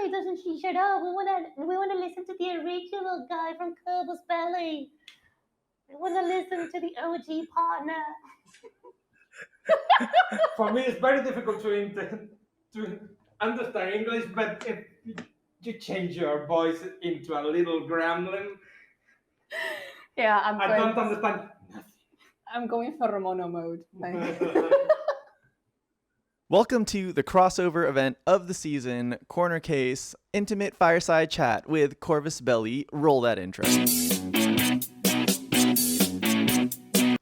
Why doesn't she shut up? We wanna listen to the original guy from Corvus Belli. We wanna listen to the OG partner. For me, it's very difficult to understand English, but if you change your voice into a little gremlin, Yeah, I don't understand nothing. I'm going for mono mode. Welcome to the crossover event of the season, Corner Case, Intimate Fireside Chat with Corvus Belli. Roll that intro.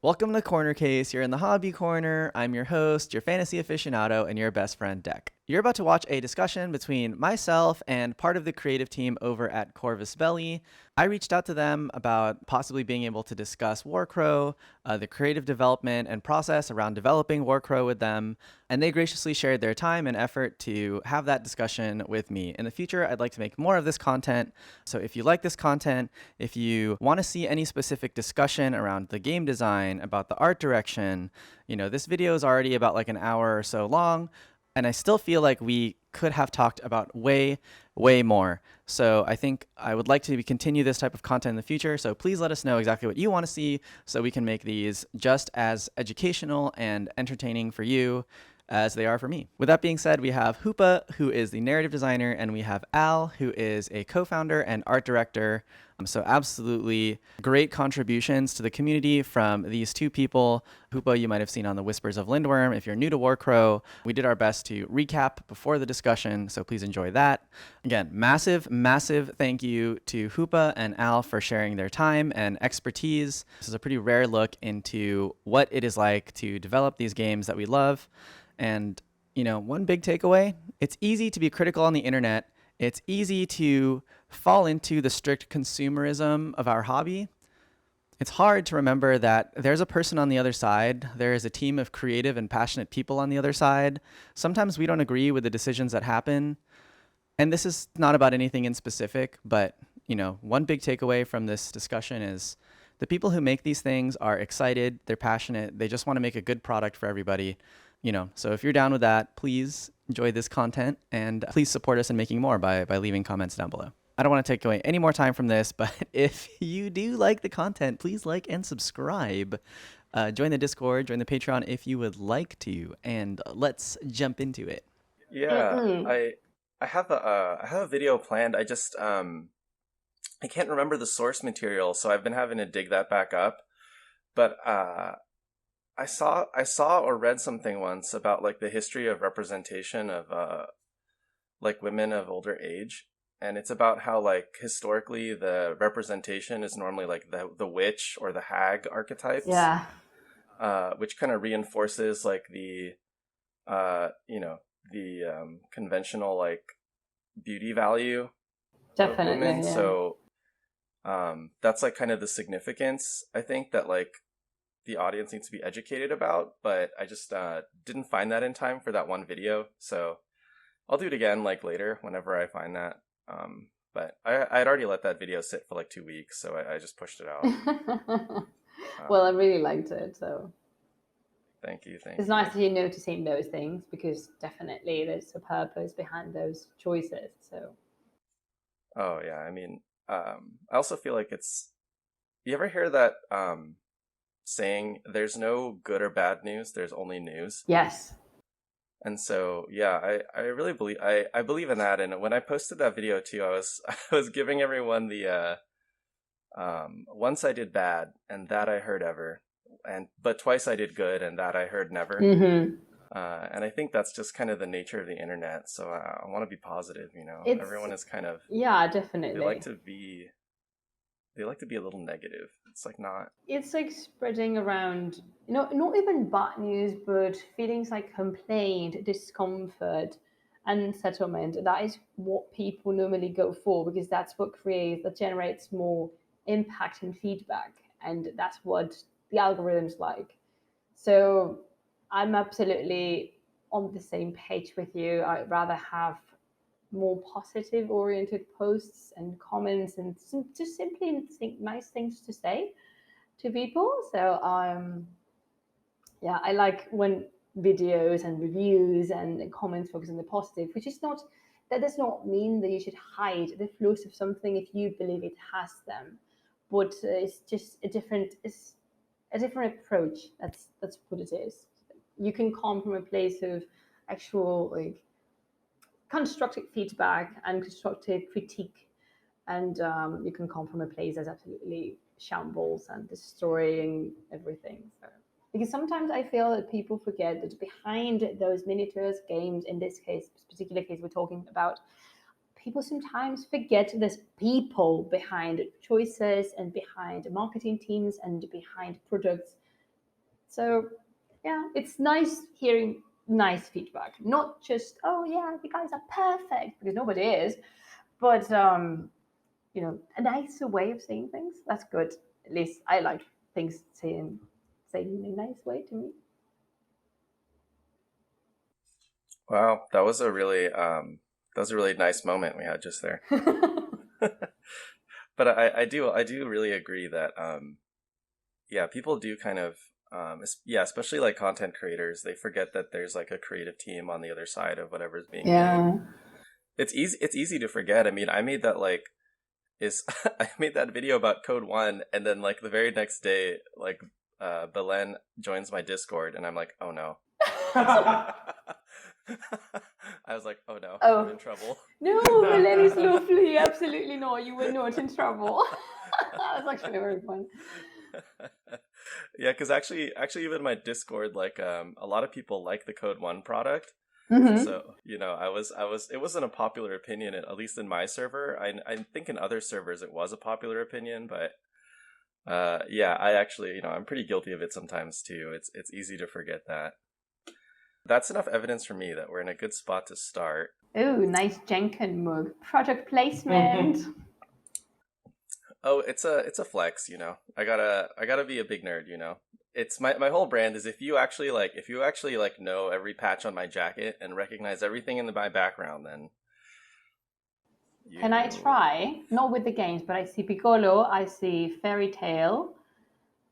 Welcome to Corner Case. You're in the hobby corner. I'm your host, your fantasy aficionado, and your best friend, Deck. You're about to watch a discussion between myself and part of the creative team over at Corvus Belli. I reached out to them about possibly being able to discuss Warcrow, the creative development and process around developing Warcrow with them, and they graciously shared their time and effort to have that discussion with me. In the future, I'd like to make more of this content, so if you like this content, if you want to see any specific discussion around the game design, about the art direction, this video is already about like an hour or so long, and I still feel like we could have talked about way more. So I think I would like to continue this type of content in the future. So please let us know exactly what you want to see so we can make these just as educational and entertaining for you as they are for me. With that being said, we have Hoopoe, who is the narrative designer, and we have Al, who is a co-founder and art director. So absolutely great contributions to the community from these two people. Hoopoe, you might have seen on the Whispers of Lindworm. If you're new to Warcrow, we did our best to recap before the discussion, so please enjoy that. Again, massive thank you to Hoopoe and Al for sharing their time and expertise. This is a pretty rare look into what it is like to develop these games that we love. And, one big takeaway, it's easy to be critical on the internet. It's easy to fall into the strict consumerism of our hobby. It's hard to remember that there's a person on the other side. There is a team of creative and passionate people on the other side. Sometimes we don't agree with the decisions that happen. And this is not about anything in specific, but, one big takeaway from this discussion is the people who make these things are excited, they're passionate, they just want to make a good product for everybody. So if you're down with that, please enjoy this content and please support us in making more by leaving comments down below. I don't want to take away any more time from this, but if you do like the content, please like and subscribe. Join the Discord, join the Patreon if you would like to, and let's jump into it. Yeah, I have a video planned. I just I can't remember the source material, so I've been having to dig that back up. But I saw or read something once about like the history of representation of like women of older age, and it's about how like historically the representation is normally like the witch or the hag archetypes. Yeah. Which kind of reinforces like the conventional like beauty value Definitely, of women. yeah. So that's like kind of the significance, I think, that like the audience needs to be educated about, but I just didn't find that in time for that one video, so I'll do it again like later whenever I find that. But I'd already let that video sit for like 2 weeks, so I just pushed it out. Well, I really liked it, so thank you. It's nice that you're noticing those things, because definitely there's a purpose behind those choices. So oh yeah, I mean, I also feel like it's, you ever hear that saying, there's no good or bad news, there's only news? yes. And so yeah, I really believe I believe in that. And when I posted that video too, I was giving everyone the once I did bad, and that I heard ever, but twice I did good, and that I heard never. Mm-hmm. And I think that's just kind of the nature of the internet. So I want to be positive, everyone is kind of, yeah, definitely. they like to be a little negative. It's like not. It's like spreading around, not even bad news, but feelings like complaint, discomfort, unsettlement. That is what people normally go for, because that's what generates more impact and feedback, and that's what the algorithms like. So I'm absolutely on the same page with you. I'd rather have more positive oriented posts and comments, and just simply think nice things to say to people. So I like when videos and reviews and comments focus on the positive, which is not That does not mean that you should hide the flaws of something if you believe it has them, but it's just it's a different approach. That's what it is. You can come from a place of actual like constructive feedback and constructive critique, and you can come from a place that's absolutely shambles and destroying everything. So, because sometimes I feel that people forget that behind those miniatures games, in this case, particular case we're talking about, people sometimes forget there's people behind choices and behind marketing teams and behind products. So yeah, it's nice hearing nice feedback, not just, oh yeah, you guys are perfect, because nobody is, but a nicer way of saying things. That's good. At least I like things saying in a nice way to me. Wow, that was a really nice moment we had just there. But I do really agree that people do kind of especially like content creators, they forget that there's like a creative team on the other side of whatever's being made. It's easy to forget. I mean, I made that I made that video about Code 1, and then like the very next day, like Belen joins my Discord, and I'm like, oh no. I was like, oh no, I'm in trouble. No, Belen is lovely. Absolutely not. You were not in trouble. That's actually very fun. Yeah, because actually even my Discord, like a lot of people like the Code 1 product. Mm-hmm. So, it wasn't a popular opinion, at least in my server. I think in other servers it was a popular opinion, but I actually, I'm pretty guilty of it sometimes too. It's easy to forget that. That's enough evidence for me that we're in a good spot to start. Oh, nice Jenkin mug. Product placement. Oh, it's a flex, I gotta be a big nerd, It's my whole brand is if you actually know every patch on my jacket and recognize everything in my background, then Can I try? Not with the games, but I see Piccolo, I see Fairy Tale,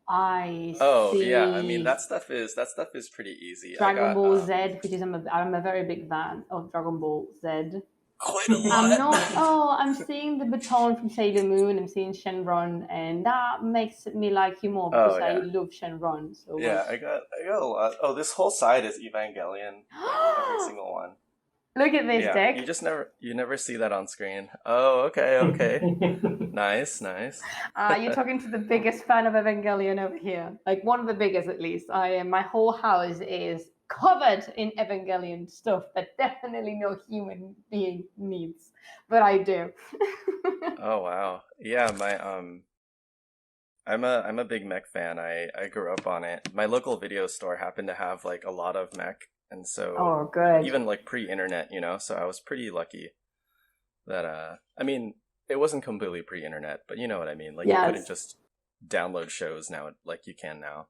yeah, I mean that stuff is pretty easy. Dragon Ball Z, which is I'm a very big fan of Dragon Ball Z. Quite a lot. I'm seeing the baton from Sailor Moon. I'm seeing Shenron, and that makes me like you more because I love Shenron. So yeah, I got a lot. Oh, this whole side is Evangelion. Every single one. Look at this deck. You never see that on screen. Oh, okay. Nice. You're talking to the biggest fan of Evangelion over here. Like one of the biggest, at least. My whole house is covered in Evangelion stuff that definitely no human being needs, but I do. Oh wow, yeah. I'm a big mech fan. I grew up on it. My local video store happened to have like a lot of mech, and so good. Even like pre-internet, so I was pretty lucky that I mean, it wasn't completely pre-internet, but you know what I mean. Like you couldn't just download shows now like you can now.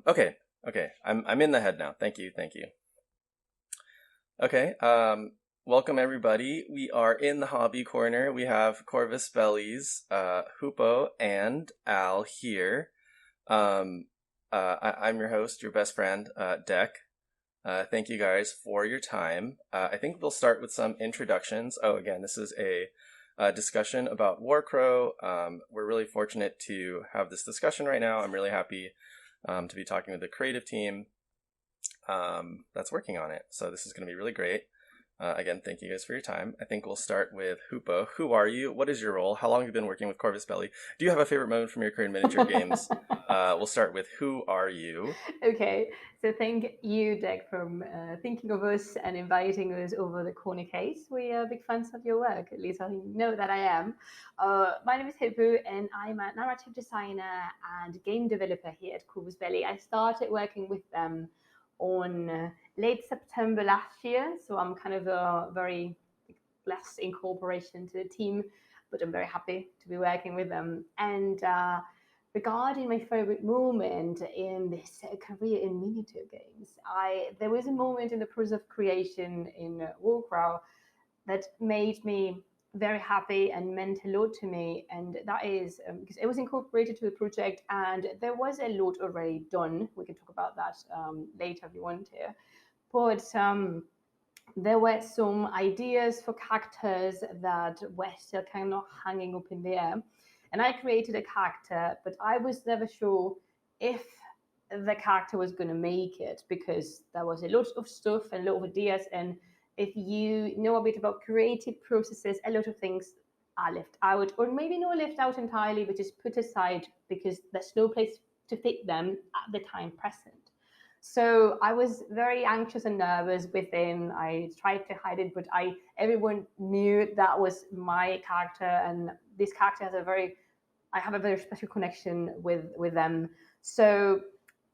Okay. I'm in the head now. Thank you. Okay. Welcome everybody. We are in the hobby corner. We have Corvus Belli's Hoopoe and Al here. I'm your host, your best friend, Deck. Thank you guys for your time. I think we'll start with some introductions. Oh, again, this is a discussion about Warcrow. We're really fortunate to have this discussion right now. I'm really happy to be talking with the creative team that's working on it. So this is going to be really great. Again, thank you guys for your time. I think we'll start with Hoopoe. Who are you? What is your role? How long have you been working with Corvus Belli? Do you have a favorite moment from your career in miniature games? We'll start with who are you? Okay, so thank you, Deck, for thinking of us and inviting us over the corner case. We are big fans of your work, at least I know that I am. My name is Hoopoe, and I'm a narrative designer and game developer here at Corvus Belli. I started working with them on late September last year, so I'm kind of a very less incorporation to the team, but I'm very happy to be working with them. And regarding my favorite moment in this career in miniature games, there was a moment in the process of creation in Warcrow that made me very happy and meant a lot to me, and that is because it was incorporated to the project and there was a lot already done. We can talk about that later if you want to, but there were some ideas for characters that were still kind of hanging up in the air. And I created a character, but I was never sure if the character was going to make it because there was a lot of stuff and a lot of ideas. And if you know a bit about creative processes, a lot of things are left out, or maybe not left out entirely, but just put aside because there's no place to fit them at the time present. So I was very anxious and nervous within. I tried to hide it, but everyone knew that was my character, and this character has I have a very special connection with them. So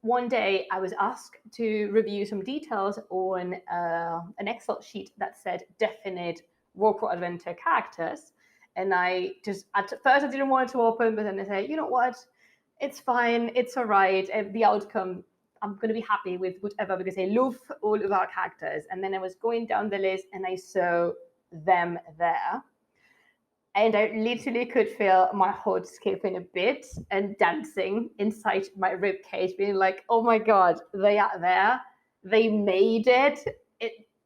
one day I was asked to review some details on an Excel sheet that said definite Warcrow adventure characters. And I just, at first I didn't want it to open, but then I said, you know what? It's fine. It's all right. The outcome, I'm going to be happy with whatever because I love all of our characters. And then I was going down the list and I saw them there. And I literally could feel my heart skipping a bit and dancing inside my rib cage, being like, oh my God, they are there. They made it.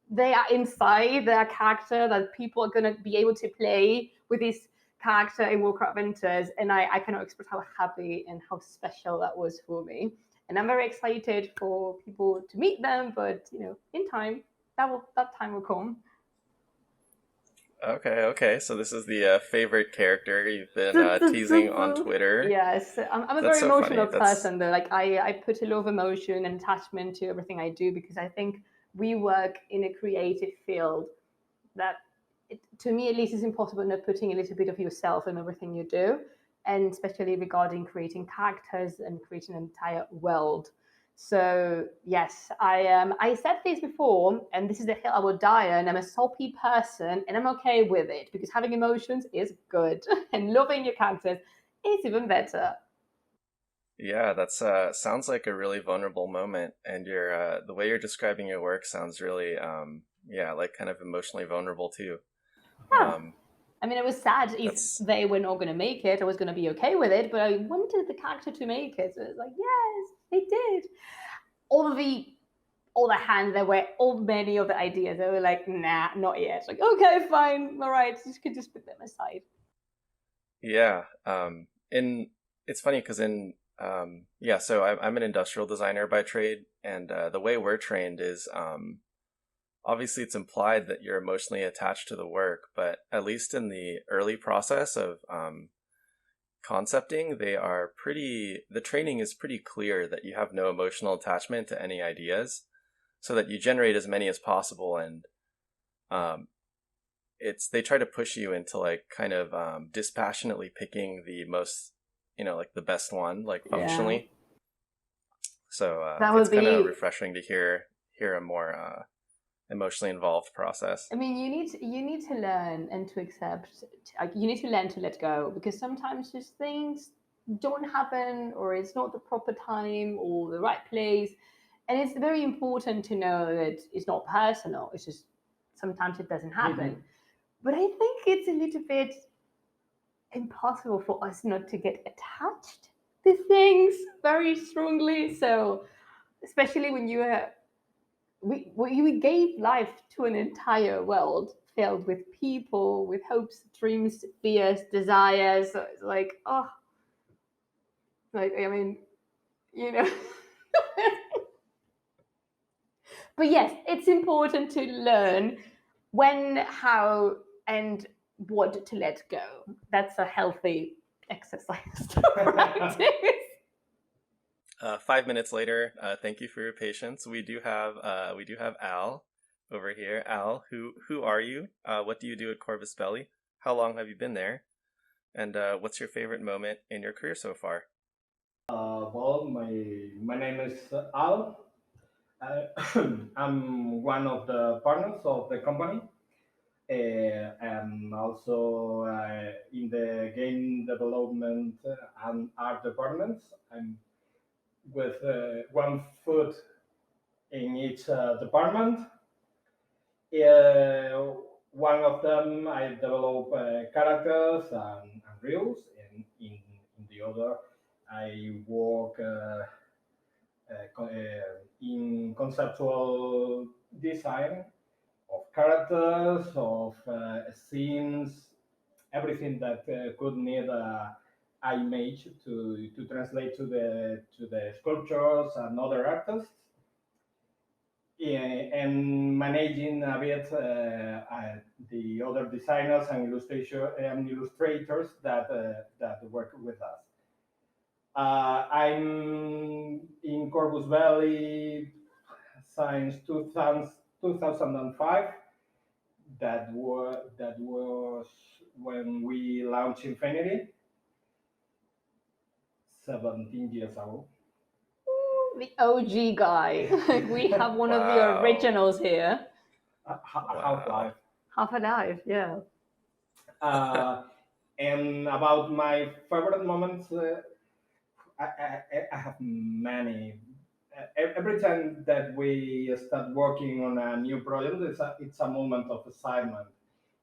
They are inside their character that people are going to be able to play with this character in Warcraft Adventures. And I cannot express how happy and how special that was for me. And I'm very excited for people to meet them, but in time, that time will come. Okay. So this is the favorite character you've been teasing on Twitter. Yes, I'm a very emotional person though. Like I put a lot of emotion and attachment to everything I do because I think we work in a creative field that, to me at least, is impossible not putting a little bit of yourself in everything you do, and especially regarding creating characters and creating an entire world. So yes, I said this before, and this is the hill I will die on. I'm a soppy person, and I'm okay with it because having emotions is good, and loving your characters is even better. Yeah, that's sounds like a really vulnerable moment, and your the way you're describing your work sounds really like kind of emotionally vulnerable too. Yeah. I mean, it was sad if they were not going to make it. I was going to be okay with it, but I wanted the character to make it. So it was like, yes, they did. All the hands, there were many of the ideas. They were like, nah, not yet. Like, okay, fine, all right, you could just put them aside. Yeah. And it's funny because so I'm an industrial designer by trade, and the way we're trained is obviously it's implied that you're emotionally attached to the work, but at least in the early process of concepting, the training is pretty clear that you have no emotional attachment to any ideas, so that you generate as many as possible. And they try to push you into like kind of dispassionately picking the most, like the best one, like functionally. Yeah. So it's kind of refreshing to hear a more emotionally involved process. I mean, you need to learn and to accept. You need to learn to let go, because sometimes just things don't happen, or it's not the proper time or the right place, and it's very important to know that it's not personal. It's just sometimes it doesn't happen. Mm-hmm. But I think it's a little bit impossible for us not to get attached to things very strongly. So, especially when we gave life to an entire world filled with people, with hopes, dreams, fears, desires. So it's like, I mean, But yes, it's important to learn when, how, and what to let go. That's a healthy exercise to practice. 5 minutes later, thank you for your patience. We do have Al over here. Al, who are you? What do you do at Corvus Belli? How long have you been there? And what's your favorite moment in your career so far? Well, my name is Al. I'm one of the partners of the company. And also in the game development and art departments. I'm with one foot in each department. One of them I develop characters and reels, and in the other I work in conceptual design characters, of scenes, everything that could need a image to translate to the sculptures and other artists. Yeah, and managing a bit the other designers and illustrators that work with us. I'm in Corvus Belli since 2005. That was when we launched Infinity 17 years ago. The OG guy. Like we have one of the Wow. originals here. Half-Life. Half a life, yeah. And about my favorite moments, I have many. Every time that we start working on a new project, it's a moment of excitement,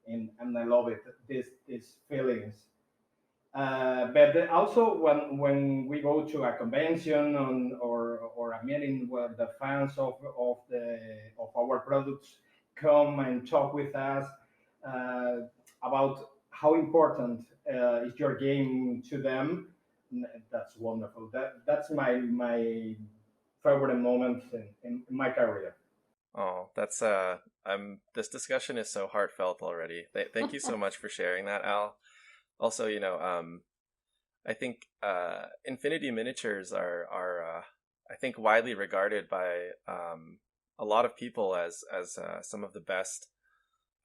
and I love it. These feelings. But also when we go to a convention or a meeting where the fans of our products come and talk with us about how important is your game to them, that's wonderful. That's my favorite moment in my career. Oh, that's this discussion is so heartfelt already. Thank you so much for sharing that, Al. Also, I think Infinity Miniatures are I think widely regarded by a lot of people as some of the best,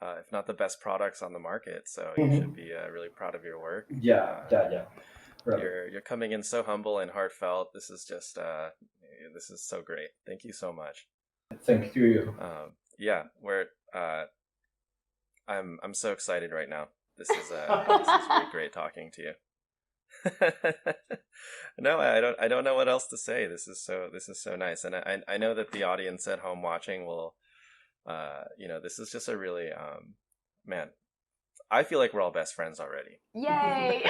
if not the best products on the market. So you should be really proud of your work. Yeah. Right. You're coming in so humble and heartfelt. This is just this is so great. Thank you so much. Thank you. Yeah, I'm so excited right now. This is really great talking to you. No, I don't know what else to say. This is so nice, and I know that the audience at home watching will, this is just a really man. I feel like we're all best friends already. Yay!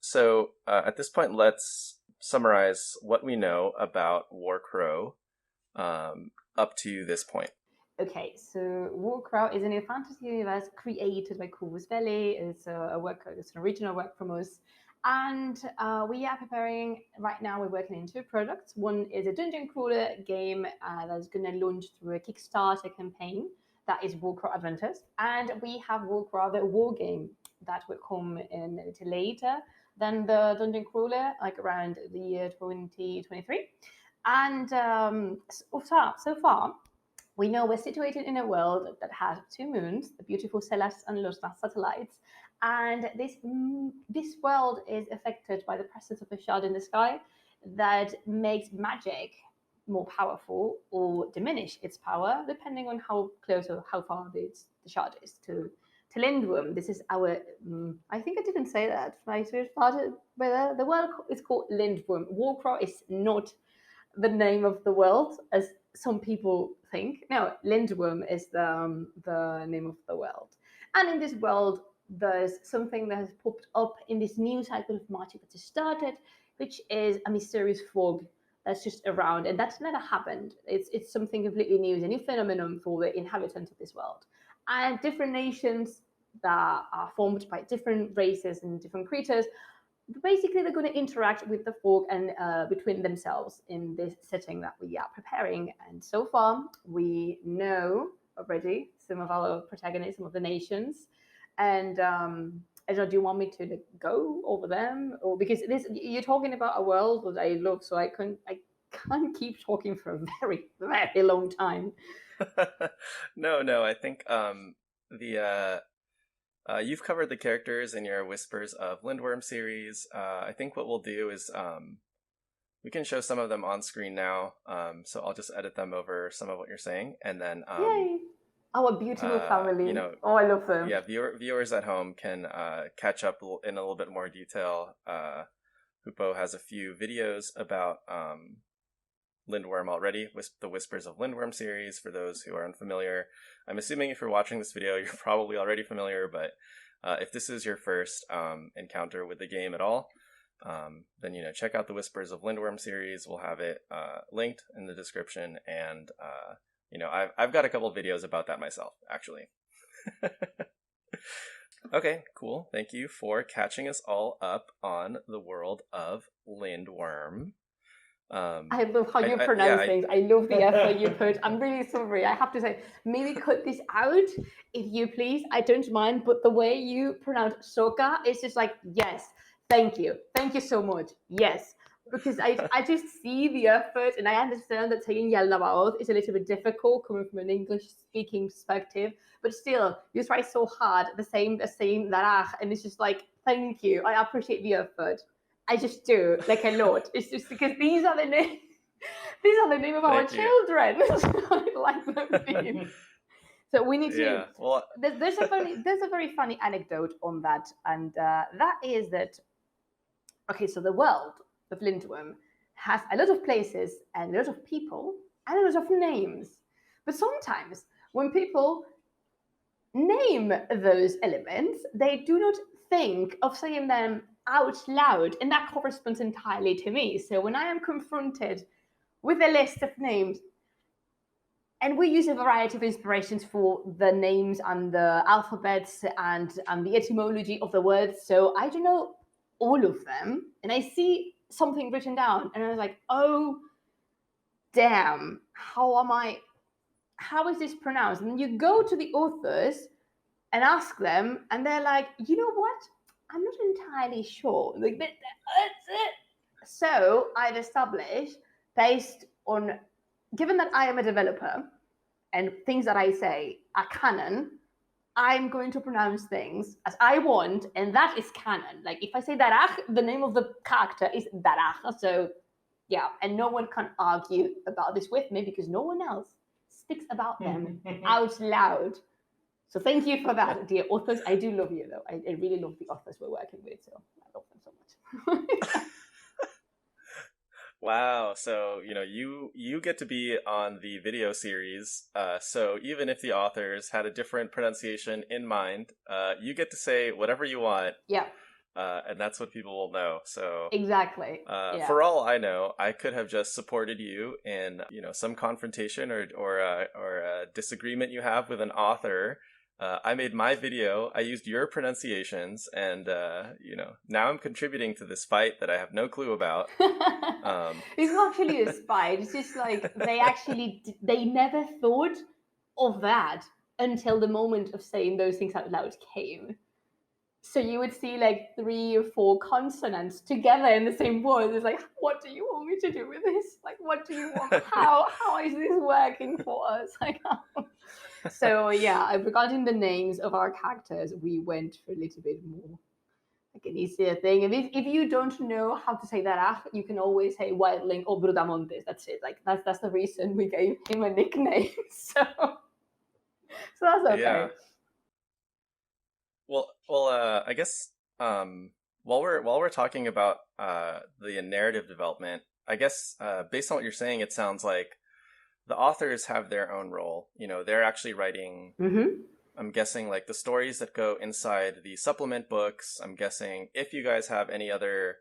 So at this point, let's summarize what we know about Warcrow up to this point. Okay, so Warcrow is a new fantasy universe created by Corvus Belli. It's it's an original work from us. And we are preparing, right now we're working in two products. One is a dungeon crawler game that's going to launch through a Kickstarter campaign. That is Warcrow Adventures. And we have Warcrow, the war game, that will come in a little later than the dungeon crawler, like around the year 2023. And so far, we know we're situated in a world that has two moons, the beautiful Celeste and Lusta satellites, and this world is affected by the presence of a shard in the sky that makes magic more powerful or diminish its power, depending on how close or how far the shard is to Lindworm. This is our, I think I didn't say that, right? So it started, but the world is called Lindworm. Warcrow is not the name of the world, as some people think. No, Lindworm is the name of the world. And in this world, there's something that has popped up in this new cycle of magic that has started, which is a mysterious fog that's just around. And that's never happened. It's something completely new. It's a new phenomenon for the inhabitants of this world. And different nations that are formed by different races and different creatures, basically they're going to interact with the fog and between themselves in this setting that we are preparing. And so far we know already some of our protagonists, some of the nations. And Ezra, do you want me to go over them, or because you're talking about a world that I love, so I can't keep talking for a very, very long time. No, I think you've covered the characters in your Whispers of Lindworm series. I think what we'll do is we can show some of them on screen now. So I'll just edit them over some of what you're saying, and then yay! Our beautiful family. Oh, I love them. Yeah, viewers at home can catch up in a little bit more detail. Hoopoe has a few videos about Lindworm already, the Whispers of Lindworm series, for those who are unfamiliar. I'm assuming if you're watching this video, you're probably already familiar, but if this is your first encounter with the game at all, then check out the Whispers of Lindworm series. We'll have it linked in the description, and I've got a couple videos about that myself, actually. Okay, cool. Thank you for catching us all up on the world of Lindworm. I love how you pronounce things. I love the effort you put. I'm really sorry. I have to say, maybe cut this out if you please. I don't mind, but the way you pronounce Soka is just like, yes, thank you. Thank you so much. Yes. Because I just see the effort, and I understand that saying Yalnavaoth is a little bit difficult coming from an English-speaking perspective, but still, you try so hard, the same Darach, and it's just like, thank you. I appreciate the effort. I just do, like a lot. It's just because these are the name of our children. I like them being. So we need to. Yeah. Well, there's a very funny anecdote on that, and that is that. Okay, so the world of Lindworm has a lot of places and a lot of people and a lot of names, but sometimes when people name those elements, they do not think of saying them out loud, and that corresponds entirely to me. So when I am confronted with a list of names, and we use a variety of inspirations for the names and the alphabets and the etymology of the words, so I don't know all of them, and I see something written down, and I was like, oh, damn, how is this pronounced? And you go to the authors and ask them, and they're like, you know what? I'm not entirely sure. Like, that's it. So I've established, based on, given that I am a developer and things that I say are canon, I'm going to pronounce things as I want, and that is canon. Like, if I say Darach, the name of the character is Darach. So, yeah, and no one can argue about this with me because no one else speaks about them out loud. So thank you for that, dear authors. I do love you, though. I really love the authors we're working with, so I love them so much. Wow. So, you get to be on the video series. So even if the authors had a different pronunciation in mind, you get to say whatever you want. Yeah. And that's what people will know. So exactly. For all I know, I could have just supported you in, some confrontation or a disagreement you have with an author. I made my video, I used your pronunciations, and, now I'm contributing to this fight that I have no clue about. It's not actually a spite. It's just like they never thought of that until the moment of saying those things out loud came. So you would see like 3 or 4 consonants together in the same word. It's like, what do you want me to do with this? Like, what do you want? How is this working for us? Like, so yeah, regarding the names of our characters, we went for a little bit more like an easier thing. If you don't know how to say that, you can always say Wildling or Brudamontes. That's it. Like that's the reason we gave him a nickname. So that's okay. Yeah. Well, I guess while we're talking about the narrative development, I guess based on what you're saying, it sounds like the authors have their own role. They're actually writing. Mm-hmm. I'm guessing like the stories that go inside the supplement books. I'm guessing if you guys have any other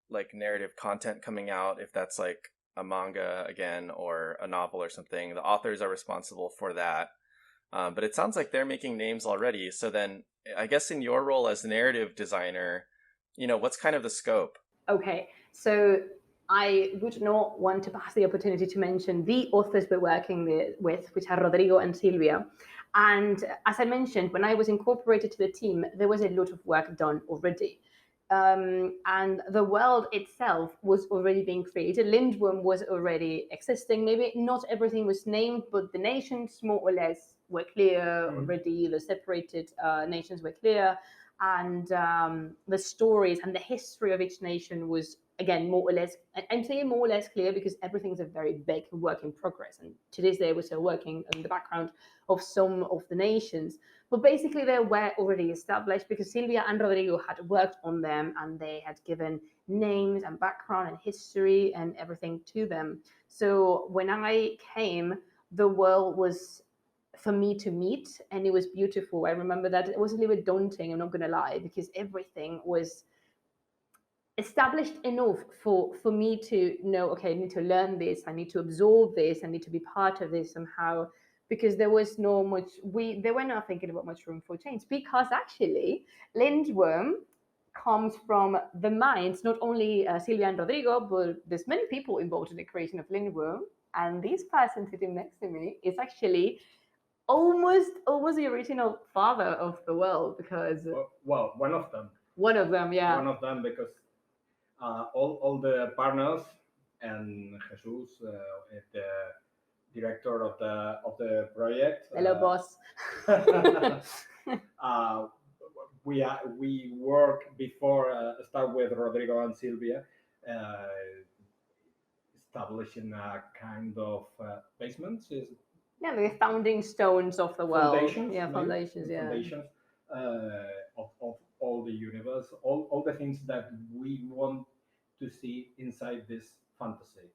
like narrative content coming out, if that's like a manga again or a novel or something, the authors are responsible for that. But it sounds like they're making names already. So then I guess in your role as narrative designer, what's kind of the scope? Okay, so I would not want to pass the opportunity to mention the authors we're working with, which are Rodrigo and Silvia. And as I mentioned, when I was incorporated to the team, there was a lot of work done already. And the world itself was already being created. Lindworm was already existing. Maybe not everything was named, but the nations more or less were clear already. The separated nations were clear. And the stories and the history of each nation was, again, more or less, I'm saying more or less clear because everything's a very big work in progress. And to this day, we're still working in the background of some of the nations. But basically, they were already established because Silvia and Rodrigo had worked on them and they had given names and background and history and everything to them. So when I came, the world was for me to meet and it was beautiful. I remember that it was a little bit daunting, I'm not going to lie, because everything was established enough for me to know, okay, I need to learn this, I need to absorb this, I need to be part of this somehow, because there was no much, they were not thinking about much room for change, because actually Lindworm comes from the minds, not only Silvia and Rodrigo, but there's many people involved in the creation of Lindworm, and this person sitting next to me is actually almost the original father of the world, because well, one of them. One of them, yeah. One of them, because all the partners and Jesus, the director of the project. Hello, boss. We work before start with Rodrigo and Silvia, establishing a kind of basements. Yeah, the founding stones of the world. Foundations, Yeah, maybe? foundations. Yeah. Foundations of all the universe, all the things that we want to see inside this fantasy.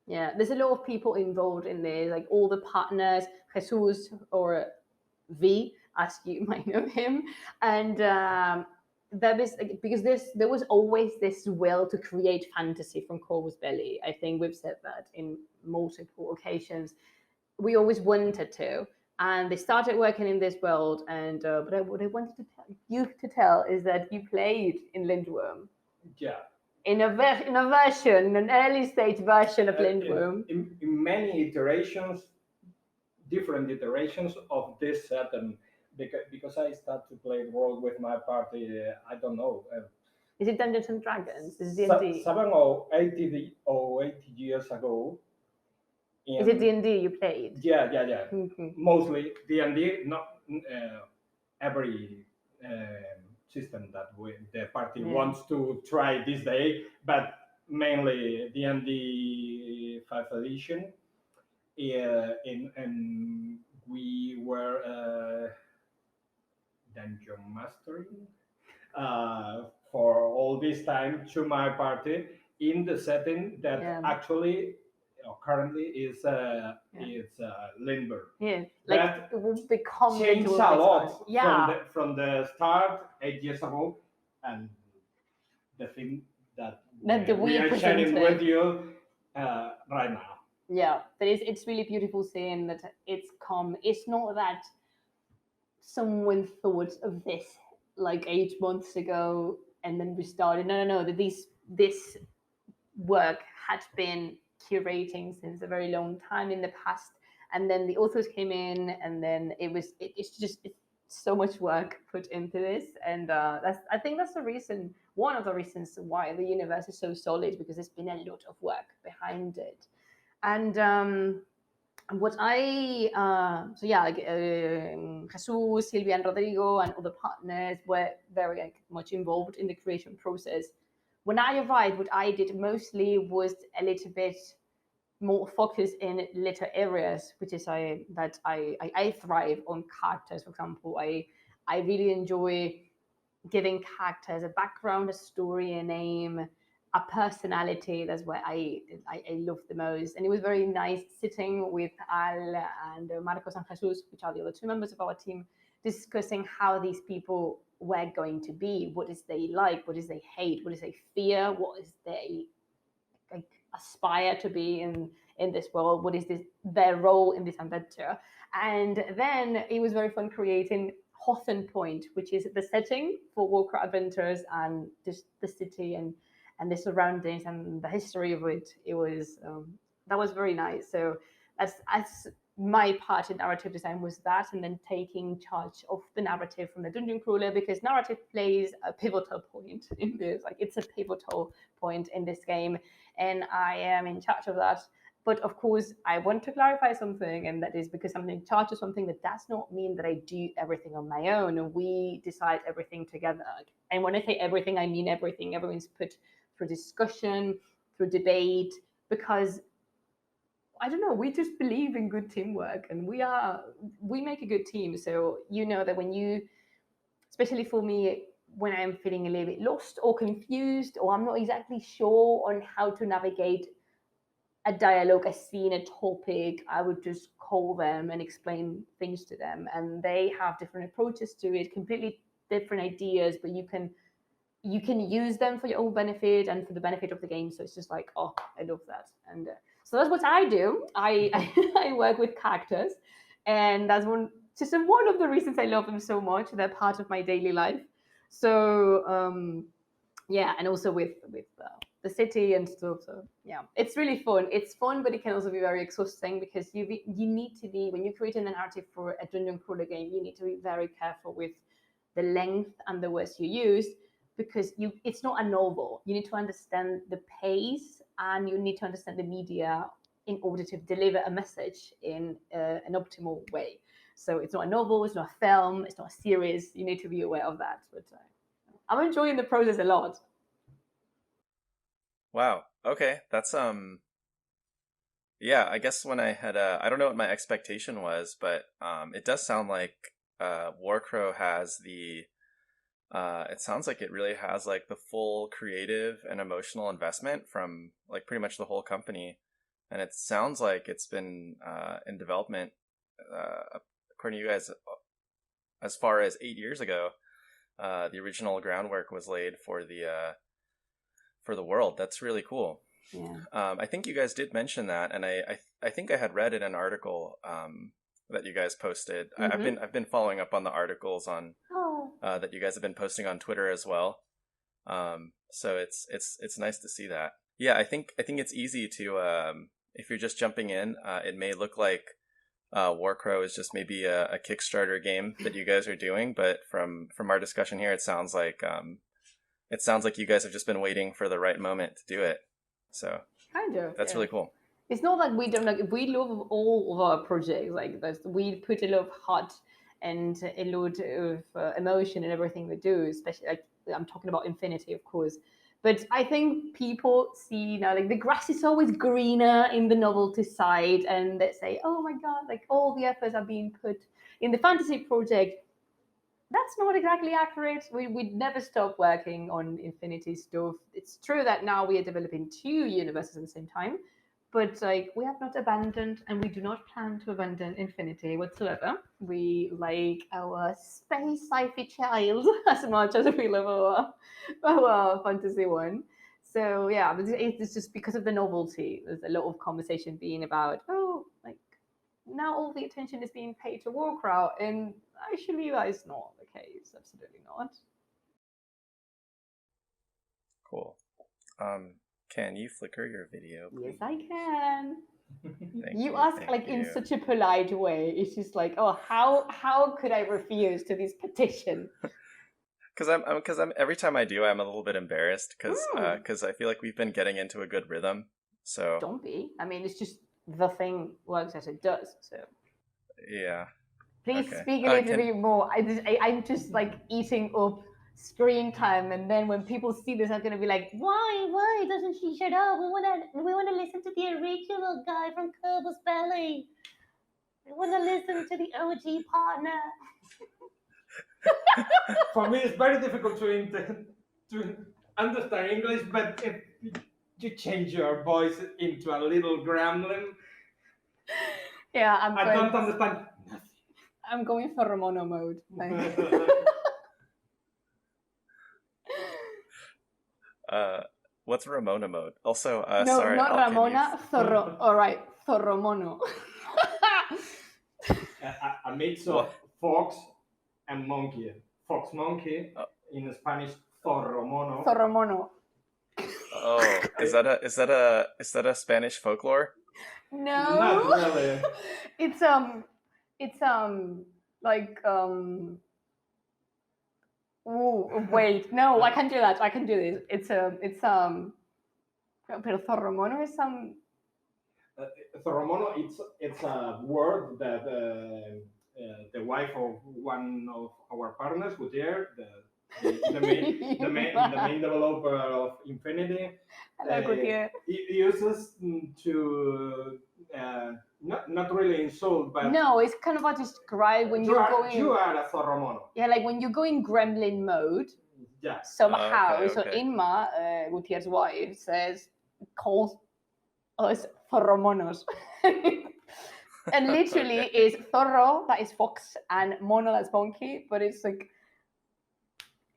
Yeah, there's a lot of people involved in this, like all the partners, Jesus or V, as you might know him, and there is, because there was always this will to create fantasy from Corvus Belli. I think we've said that in multiple occasions. We always wanted to, and they started working in this world. And but what I wanted to tell you to tell is that you played in Lindworm. Yeah. In an early stage version of Lindworm. In many iterations, different iterations of this set, and because I started to play the world with my party, I don't know. Is it Dungeons and Dragons? Is it D&D? 7 or 80 years ago. Is it D&D you played? Yeah. Mm-hmm. Mostly D&D, not every system that the party wants to try this day, but mainly D&D 5th edition. And we were dungeon mastering for all this time to my party in the setting that actually currently is it's Lindbergh. Yeah, like that it will become changed a lot from the start 8 years ago, and the thing that we are sharing with you right now. Yeah, but it's really beautiful seeing that it's come. It's not that someone thought of this like 8 months ago and then we started. No. That this work had been curating since a very long time in the past, and then the authors came in, and then it's so much work put into this, and I think that's one of the reasons why the universe is so solid, because there's been a lot of work behind it. And what Jesus, Silvia, and Rodrigo, and other partners were very much involved in the creation process. When I arrived, what I did mostly was a little bit more focused in little areas, which is I thrive on characters. For example, I really enjoy giving characters a background, a story, a name, a personality. That's what I love the most. And it was very nice sitting with Al and Marcos and Jesus, which are the other 2 members of our team, discussing how these people were going to be, what is they like, what is they hate, what is they fear, what is they aspire to be in this world, what is their role in this adventure. And then it was very fun creating Hawthorne Point, which is the setting for Warcrow adventures, and just the city and the surroundings and the history of it. It was that was very nice. So as my part in narrative design was that, and then taking charge of the narrative from the dungeon crawler, because narrative plays a pivotal point in this. Like, it's a pivotal point in this game, and I am in charge of that. But of course, I want to clarify something, and that is because I'm in charge of something, that does not mean that I do everything on my own. We decide everything together. And when I say everything, I mean everything. Everyone's put through discussion, through debate, because I don't know, we just believe in good teamwork, and we make a good team. So you know that when you, especially for me, when I'm feeling a little bit lost or confused, or I'm not exactly sure on how to navigate a dialogue, a scene, a topic, I would just call them and explain things to them. And they have different approaches to it, completely different ideas, but you can you can use them for your own benefit and for the benefit of the game. So it's just like, oh, I love that. And so that's what I do. I work with characters, and that's one of the reasons I love them so much. They're part of my daily life. So yeah, and also with the city and stuff. So yeah, it's really fun. It's fun, but it can also be very exhausting because you need to be, when you're creating a narrative for a dungeon crawler game, you need to be very careful with the length and the words you use, because it's not a novel. You need to understand the pace and you need to understand the media in order to deliver a message in an optimal way. So it's not a novel, it's not a film, it's not a series. You need to be aware of that. But I'm enjoying the process a lot. Wow. Okay. That's yeah, I guess when I had I don't know what my expectation was, but it does sound like Warcrow has the it sounds like it really has like the full creative and emotional investment from like pretty much the whole company. And it sounds like it's been in development according to you guys as far as 8 years ago. The original groundwork was laid for the world. That's really cool. Yeah. I think you guys did mention that, and I think I had read in an article that you guys posted. Mm-hmm. I've been following up on the articles on Oh. that you guys have been posting on Twitter as well. So it's nice to see that. Yeah, I think it's easy to if you're just jumping in, it may look like Warcrow is just maybe a Kickstarter game that you guys are doing, but from our discussion here, it sounds like you guys have just been waiting for the right moment to do it. So Kind of. that's really cool. It's not like we don't, like, we love all of our projects. Like this, we put a lot of heart and a lot of emotion in everything we do. Especially, like, I'm talking about Infinity, of course. But I think people see now, like, the grass is always greener in the novelty side, and they say, "Oh my God, like all the efforts are being put in the fantasy project." That's not exactly accurate. We'd never stop working on Infinity stuff. It's true that now we are developing 2 universes at the same time, but like, we have not abandoned, and we do not plan to abandon Infinity whatsoever. We like our space sci-fi child as much as we love our fantasy one. So yeah, but it's just because of the novelty. There's a lot of conversation being about, oh, like, now all the attention is being paid to Warcrow, and actually that is not the case. Absolutely not. Cool. Can you flicker your video, please? Yes, I can. Thank You ask like in such a polite way. It's just like, oh, how could I refuse to this petition? Because I'm every time I do, I'm a little bit embarrassed because I feel like we've been getting into a good rhythm. So don't be. I mean, it's just the thing works as it does. So yeah. Please Okay. speak a little bit more. I'm just like eating up screen time, and then when people see this, I'm gonna be like, why doesn't she shut up? We wanna listen to the original guy from Corvus Belli. We wanna listen to the OG partner. For me, it's very difficult to understand English, but if you change your voice into a little gremlin, Yeah, I don't understand nothing. I'm going for Ramono mode. What's Ramona mode? Also, no, sorry, not Ramona. All right, Thoromono. A mix of fox and monkey. Fox monkey, in Spanish, Thoromono. Thoromono. Oh, is that a Spanish folklore? No, not really. It's like Oh wait, no, I can do that. I can do this. Pero Thoromono is some. Thoromono, it's a word that the wife of one of our partners, Gutiérrez, the main developer of Infinity, uses to not really insult, but no, it's kind of what to describe when you are a Thoromono. Yeah, like when you go in gremlin mode. Yeah. Somehow, okay. So Inma, Gutierrez's wife, calls us Thoromonos. And literally is Thoro, that is fox, and Mono, that's monkey, but it's like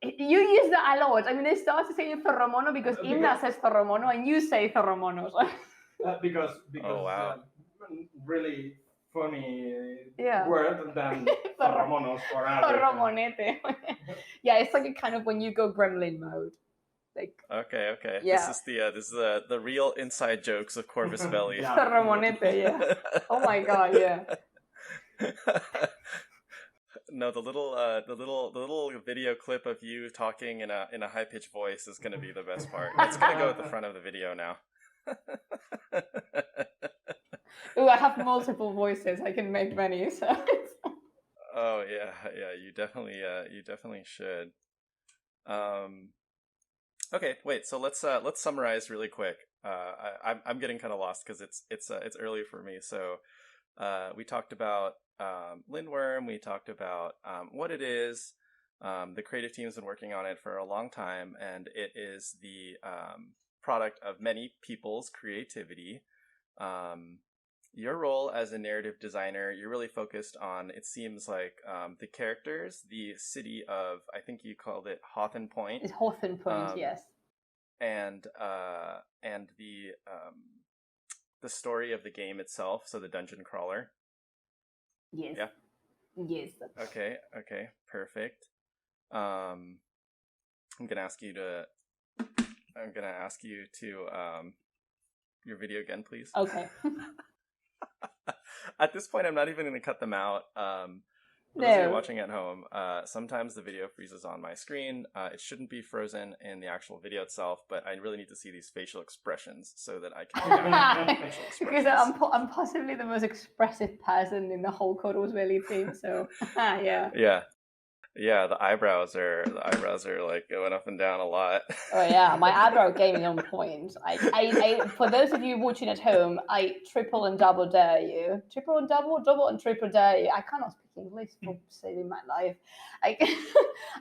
You use that a lot. I mean, they started saying ferromono because Inna says ferromono and you say ferromonos. Because Oh, wow. Really funny Yeah. word than ferromonos for other. Ferromonete. Yeah, it's like a kind of when you go gremlin mode. Like, Okay. Yeah. This is the real inside jokes of Corvus Belli. Yeah. Ferromonete, yeah. Oh my god, yeah. No, the little video clip of you talking in a high pitched voice is gonna be the best part. It's gonna go at the front of the video now. Ooh, I have multiple voices. I can make many. So. Oh yeah, you definitely should. Okay, wait. So let's summarize really quick. I'm getting kind of lost because it's early for me. So we talked about Lindworm. We talked about what it is. The creative team's been working on it for a long time, and it is the product of many people's creativity. Your role as a narrative designer, you're really focused on, it seems like, the characters, the city of, I think you called it Hawthorne Point. It's Hawthorne Point, yes. And the story of the game itself, so the dungeon crawler. Yes. Yeah. Yes. Okay, perfect. I'm gonna ask you to your video again, please. Okay. At this point, I'm not even going to cut them out. For those of you watching at home, sometimes the video freezes on my screen. It shouldn't be frozen in the actual video itself, but I really need to see these facial expressions so that I can facial expressions. Because I'm possibly the most expressive person in the whole Corvus Belli team, so yeah. Yeah, the eyebrows are like going up and down a lot. Oh yeah, my eyebrow game is on point. I for those of you watching at home, I triple and double dare you. Triple and double and triple dare you. I cannot speak English for saving my life.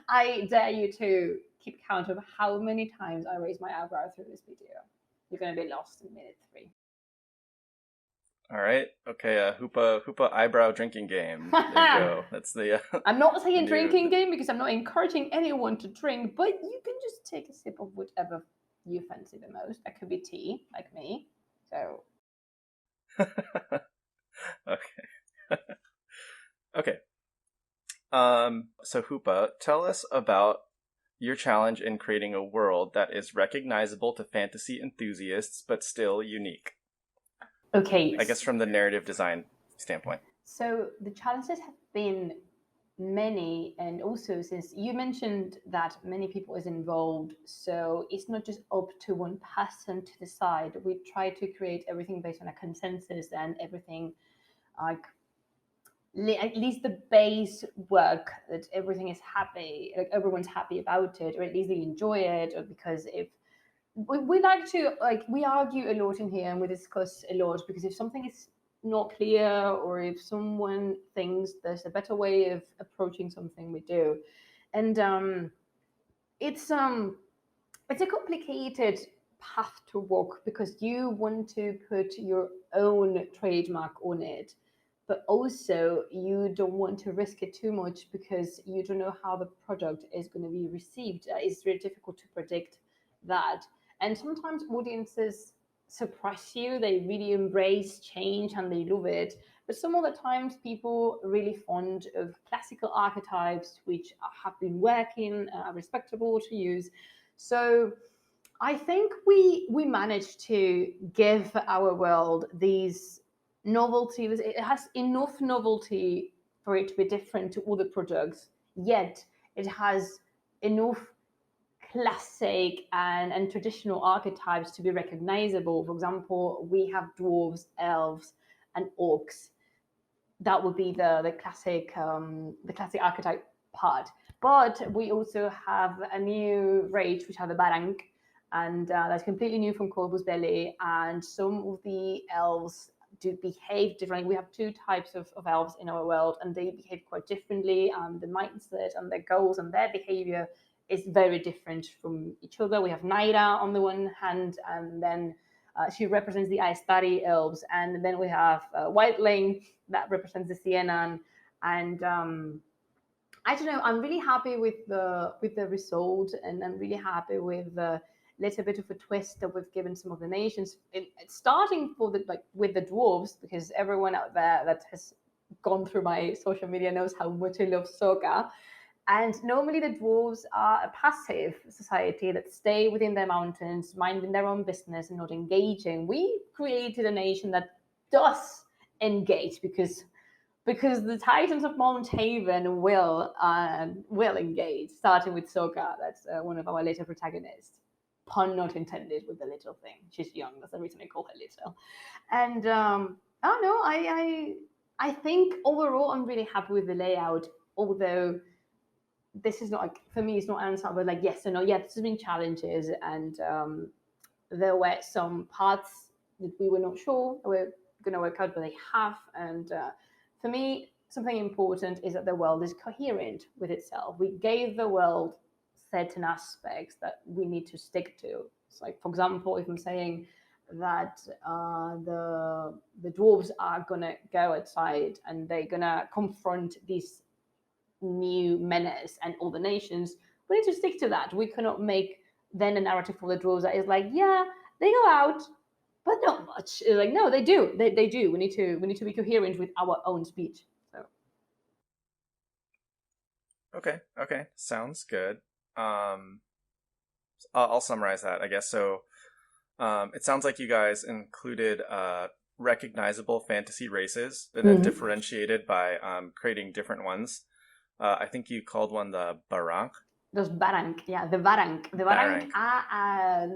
I dare you to keep count of how many times I raise my eyebrow through this video. You're gonna be lost in minute 3. All right. Okay. Hoopoe eyebrow drinking game. There you go. That's the. I'm not saying drinking game because I'm not encouraging anyone to drink, but you can just take a sip of whatever you fancy the most. That could be tea, like me. So. Okay. Okay. So Hoopoe, tell us about your challenge in creating a world that is recognizable to fantasy enthusiasts, but still unique. Okay. I guess from the narrative design standpoint. So the challenges have been many, and also since you mentioned that many people is involved, so it's not just up to one person to decide. We try to create everything based on a consensus and everything, like at least the base work that everything is happy, like everyone's happy about it, or at least they enjoy it, or because if we like to, like, we argue a lot in here and we discuss a lot because if something is not clear or if someone thinks there's a better way of approaching something, we do. And it's a complicated path to walk because you want to put your own trademark on it, but also you don't want to risk it too much because you don't know how the product is going to be received. It's very difficult to predict that. And sometimes audiences surprise you. They really embrace change and they love it. But some other times people are really fond of classical archetypes, which have been working, are respectable to use. So I think we managed to give our world these novelties. It has enough novelty for it to be different to other products, yet it has enough classic and traditional archetypes to be recognizable. For example, we have dwarves, elves, and orcs. That would be the classic archetype part. But we also have a new race, which are the Barang, and that's completely new from Corvus Belli. And some of the elves do behave differently. We have 2 types of elves in our world, and they behave quite differently. The mindset and their goals and their behavior is very different from each other. We have Naira on the one hand, and then she represents the Aistari elves, and then we have Whiteling that represents the Sienan, and I don't know. I'm really happy with the result, and I'm really happy with the little bit of a twist that we've given some of the nations. Starting for the with the dwarves, because everyone out there that has gone through my social media knows how much I love Soka. And normally the dwarves are a passive society that stay within their mountains, minding their own business and not engaging. We created a nation that does engage because the Titans of Mount Haven will engage, starting with Soka. That's one of our little protagonists. Pun not intended with the little thing. She's young. That's the reason I call her little. And I don't know. I think overall I'm really happy with the layout. Although this is not like, for me, it's not an answer, but like yes or no. Yeah, there's been challenges, and there were some parts that we were not sure were going to work out, but they have. And for me, something important is that the world is coherent with itself. We gave the world certain aspects that we need to stick to. It's like, for example, if I'm saying that the dwarves are gonna go outside and they're gonna confront these new menace and all the nations, we need to stick to that. We cannot make then a narrative for the dwarves that is like, yeah, they go out, but not much. It's like, no, they do. They do. We need to be coherent with our own speech. So Okay, sounds good. I'll summarize that, I guess. So it sounds like you guys included recognizable fantasy races and then differentiated by creating different ones. I think you called one the Barank. Those Barank, yeah, the Barank. The Barank are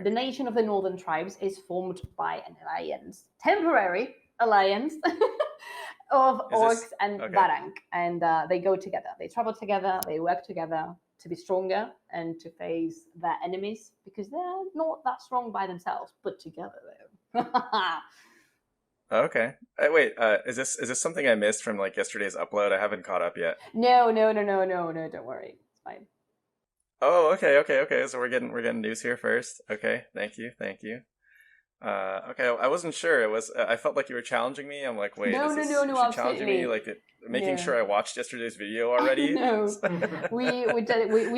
the nation of the northern tribes is formed by an alliance, temporary alliance of orcs and Barank, and they go together. They travel together. They work together to be stronger and to face their enemies because they're not that strong by themselves, but together though. Okay. Wait, is this something I missed from like yesterday's upload? I haven't caught up yet. No, don't worry. It's fine. Oh, okay. So we're getting news here first. Okay, thank you. Okay, I wasn't sure. It was. I felt like you were challenging me. I'm like, wait, no, challenging me, like making sure I watched yesterday's video already. No, we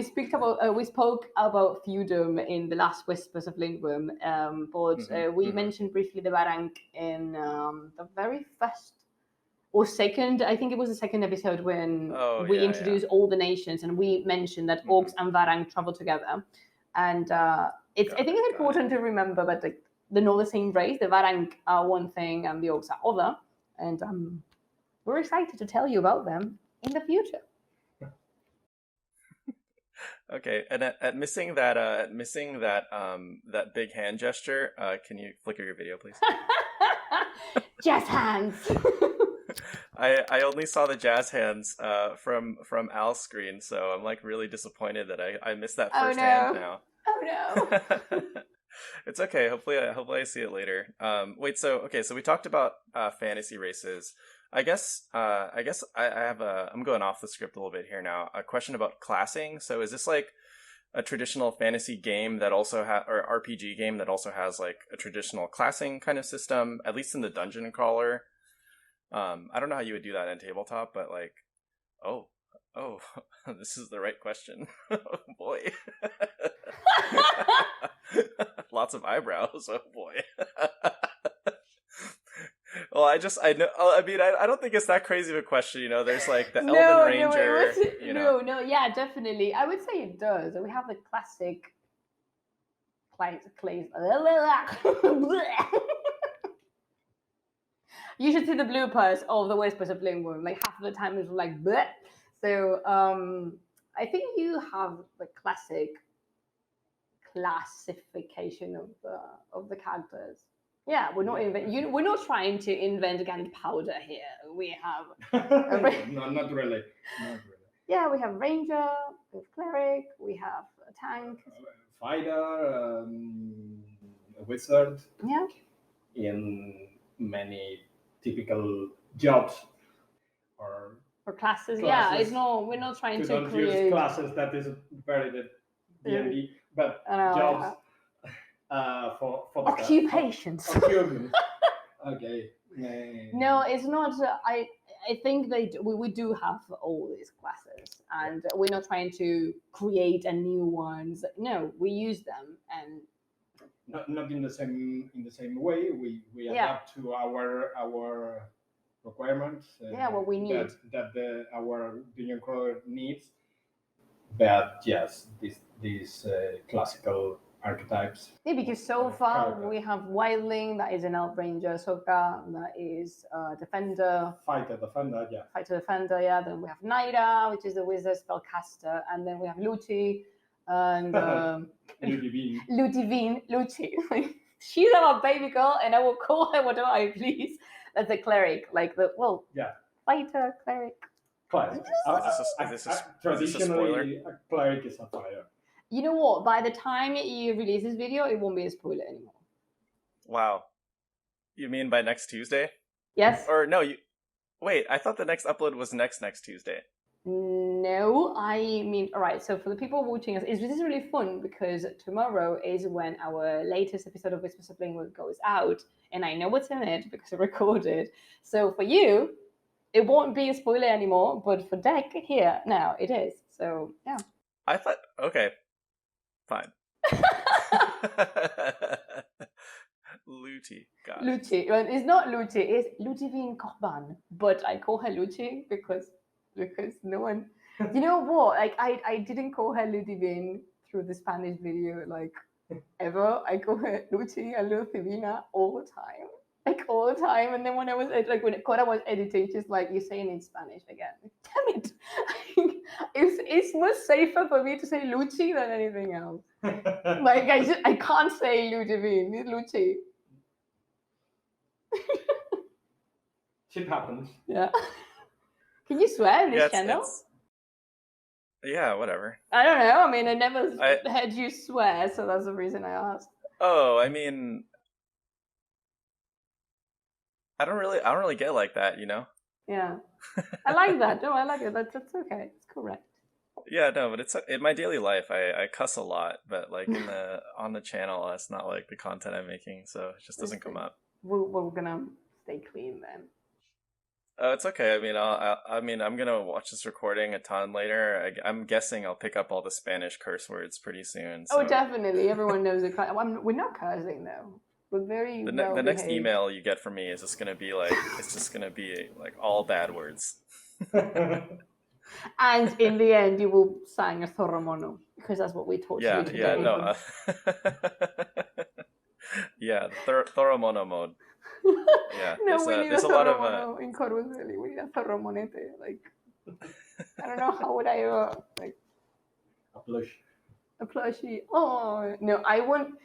spoke about feudum in the last Whispers of Lingworm, but we mentioned briefly the Varank in the very first or second. I think it was the second episode when we introduced all the nations, and we mentioned that orcs and Varank travel together, and I think it's important to remember that they're not the same race. The Varank are one thing and the orcs are other, and we're excited to tell you about them in the future. Okay, and at missing that big hand gesture, can you flicker your video, please? Jazz hands. I only saw the jazz hands from Al's screen, so I'm like really disappointed that I missed that first hand now. Oh no. It's okay. Hopefully I see it later. Wait, so we talked about fantasy races. I guess I have I'm going off the script a little bit here now. A question about classing. So is this like a traditional fantasy game that also or RPG game that also has like a traditional classing kind of system, at least in the dungeon crawler? I don't know how you would do that in tabletop, but like, oh, this is the right question. Oh boy. Lots of eyebrows. Oh boy. Well, I don't think it's that crazy of a question. You know, there's like the Elven Ranger. No, yeah, definitely. I would say it does. We have the classic. You should see the bloopers of the Whispers of Lingworm. Like half of the time it's like bleh. So I think you have the classic classification of the characters. Yeah, we're not trying to invent gunpowder here. We have no, not really. Yeah, we have ranger, we have cleric, we have a tank, fighter, a wizard. Yeah. In many typical jobs or classes. Yeah, we're not trying to don't create use classes. That is very the D&D, but jobs for occupations. Occupation. Okay. No, it's not. I think we do have all these classes, and we're not trying to create a new ones. No, we use them, and not in the same way. We adapt to our requirements. What we need. That our dungeon crawler needs. But yes, these classical archetypes. Yeah, because so far we have Wildling, that is an Elf Ranger, Soka, that is Defender. Fighter Defender, yeah. Fighter Defender, yeah. Then we have Naira, which is the Wizard Spellcaster, and then we have Luti, and Luti. She's our baby girl, and I will call her whatever I please. That's a cleric, like fighter, cleric. Cleric. Traditionally, a cleric is a fighter. You know what? By the time you release this video, it won't be a spoiler anymore. Wow. You mean by next Tuesday? Yes. Or no, wait, I thought the next upload was next Tuesday. No, I mean, all right. So for the people watching us, this is really fun because tomorrow is when our latest episode of Whisper Sibling goes out, and I know what's in it because I recorded. So for you, it won't be a spoiler anymore, but for Deck here now it is. So yeah. I thought, okay, fine. Luti, got it. Luti. Well, it's not Luti, it's Ludivine Corban, but I call her Luti because no one. You know what? Like I didn't call her Ludivine through the Spanish video like ever. I call her Luti and Ludivina all the time. Like all the time, and then when I was when Cora was editing, she's like, "You're saying it in Spanish again." Damn it! It's much safer for me to say Luchi than anything else. Like I can't say Ludivine. It's Luchi. Shit happens. Yeah. Can you swear in this channel? Yeah, whatever. I don't know. I mean, I never heard you swear, so that's the reason I asked. Oh, I mean, I don't really get like that, you know? Yeah. I like that. No, I like it. That's okay. It's correct. Yeah, no, but it's in my daily life. I cuss a lot, but like on the channel, that's not like the content I'm making, so it just doesn't come up. We're gonna stay clean then. Oh, it's okay. I mean, I'm gonna watch this recording a ton later. I'm guessing I'll pick up all the Spanish curse words pretty soon. So. Oh, definitely. Everyone knows it. We're not cursing though. We're very the next email you get from me is just gonna be like all bad words. And in the end, you will sing a Thoromono because that's what we taught you today. Yeah, no. Yeah, Thoromono mode. Yeah, no, there's a lot of in Corvus Belli. We need a Thoromonete. Like, I don't know how would I ever like a plushie. Oh no, I won't.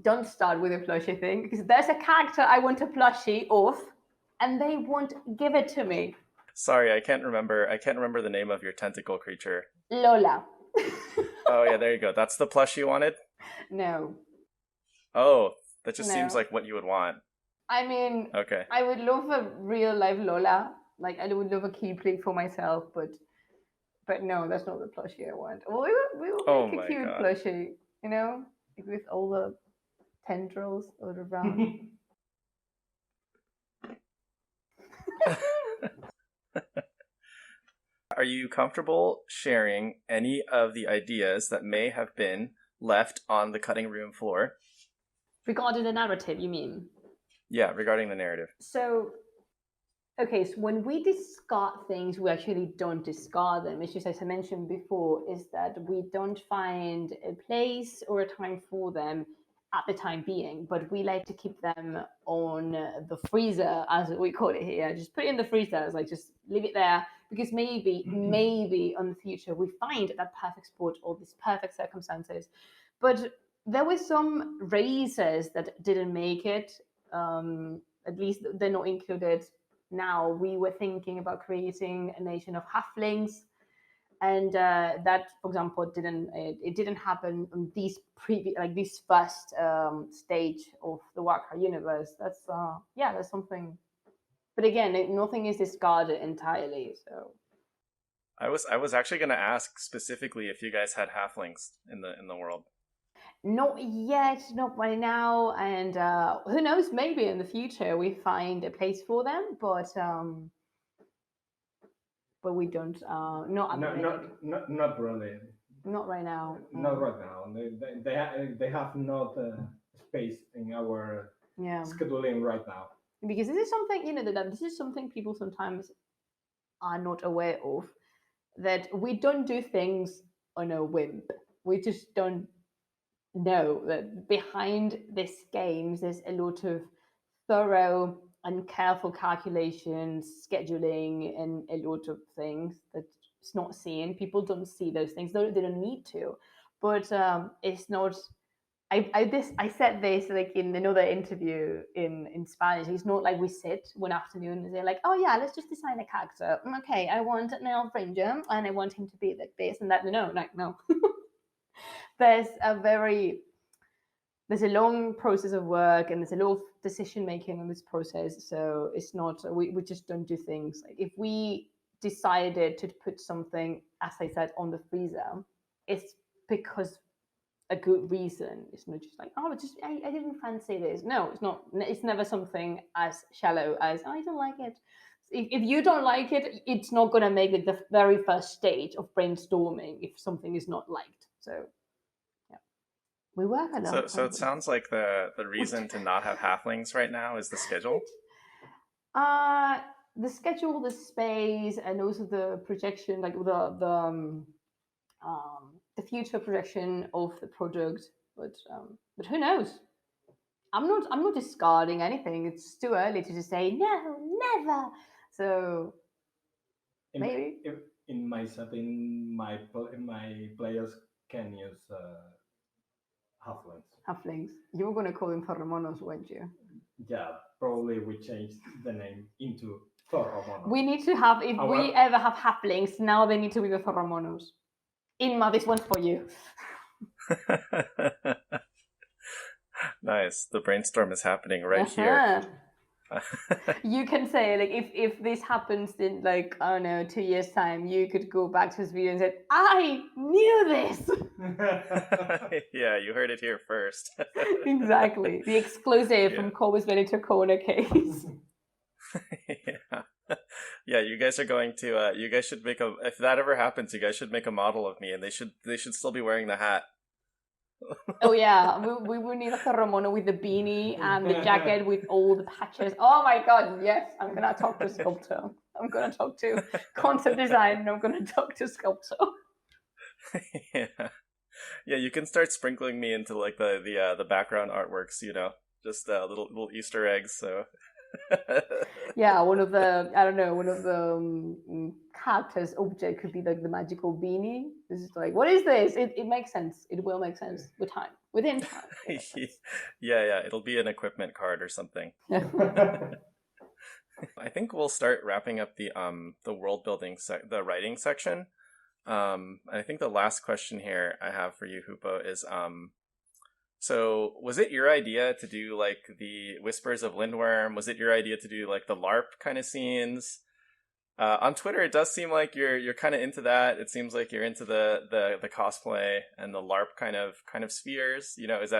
Don't start with a plushie thing because there's a character I want a plushie of, and they won't give it to me. Sorry, I can't remember the name of your tentacle creature. Lola. Oh yeah, there you go. That's the plush you wanted? No. Oh, that just seems like what you would want. I mean, okay. I would love a real life Lola. Like I would love a keyplate for myself, but no, that's not the plushie I want. Well, we will make a cute plushie, you know, like with all the tendrils all around. Are you comfortable sharing any of the ideas that may have been left on the cutting room floor? Regarding the narrative, you mean? Yeah, regarding the narrative. So, okay, so when we discard things, we actually don't discard them. It's just, as I mentioned before, is that we don't find a place or a time for them at the time being, but we like to keep them on the freezer, as we call it here. Just put it in the freezer, like just leave it there, because maybe on the future we find that perfect spot or these perfect circumstances. But there were some races that didn't make it. At least they're not included now. We were thinking about creating a nation of halflings, and that, for example, didn't happen on this first stage of the Warcrow universe. That's something. But again, nothing is discarded entirely. So I was actually going to ask specifically if you guys had halflings in the world. Not yet, not right now, and who knows? Maybe in the future we find a place for them, but we don't. Not at the minute. Not really. Not right now. Not right now. They have not space in our scheduling right now. Because this is something, that this is something people sometimes are not aware of, that we don't do things on a whim. We just don't know that behind these games there's a lot of thorough and careful calculations, scheduling, and a lot of things that it's not seen. People don't see those things. They don't need to. But it's not. I said this like in another interview in Spanish. It's not like we sit one afternoon and say like, oh yeah, let's just design a character. Okay, I want an elf ranger and I want him to be like this and that. No. There's a long process of work and there's a lot of decision making in this process. So it's not, we just don't do things. Like if we decided to put something, as I said, on the freezer, it's because a good reason. It's not just like, oh, I didn't fancy this. No, it's not. It's never something as shallow as, oh, I don't like it. If you don't like it, it's not going to make it the very first stage of brainstorming if something is not liked. So we work a lot. So it sounds like the reason to not have halflings right now is the schedule. The schedule, the space, and also the projection, like the future projection of the product. But who knows? I'm not discarding anything. It's too early to just say no, never. So maybe in my setting, my players can use. Halflings. You were going to call them Thormonos, weren't you? Yeah, probably we changed the name into Thormonos. We need to have, if we ever have halflings, now they need to be the Thormonos. Inma, this one's for you. Nice. The brainstorm is happening right here. You can say, like, if this happens in, like, I don't know, 2 years' time, you could go back to this video and say, I knew this! Yeah, you heard it here first. Exactly. The exclusive from Corvus Belli to Corner Case. Yeah, you guys are going to, you guys should make if that ever happens, you guys should make a model of me, and they should still be wearing the hat. Oh yeah, we will need a Thormono with the beanie and the jacket with all the patches. Oh my god, yes, I'm gonna talk to sculptor. I'm gonna talk to concept design, and I'm gonna talk to sculptor. Yeah, you can start sprinkling me into like the background artworks, just little Easter eggs. So yeah, one of the characters object could be like the magical beanie. This is like, what is this? It makes sense. It will make sense within time. Yeah, it'll be an equipment card or something. I think we'll start wrapping up the world building the writing section. I think the last question here I have for you, Hoopoe, is so was it your idea to do like the Whispers of Lindworm? Was it your idea to do like the LARP kind of scenes? On Twitter, it does seem like you're kind of into that. It seems like you're into the cosplay and the LARP kind of spheres. Is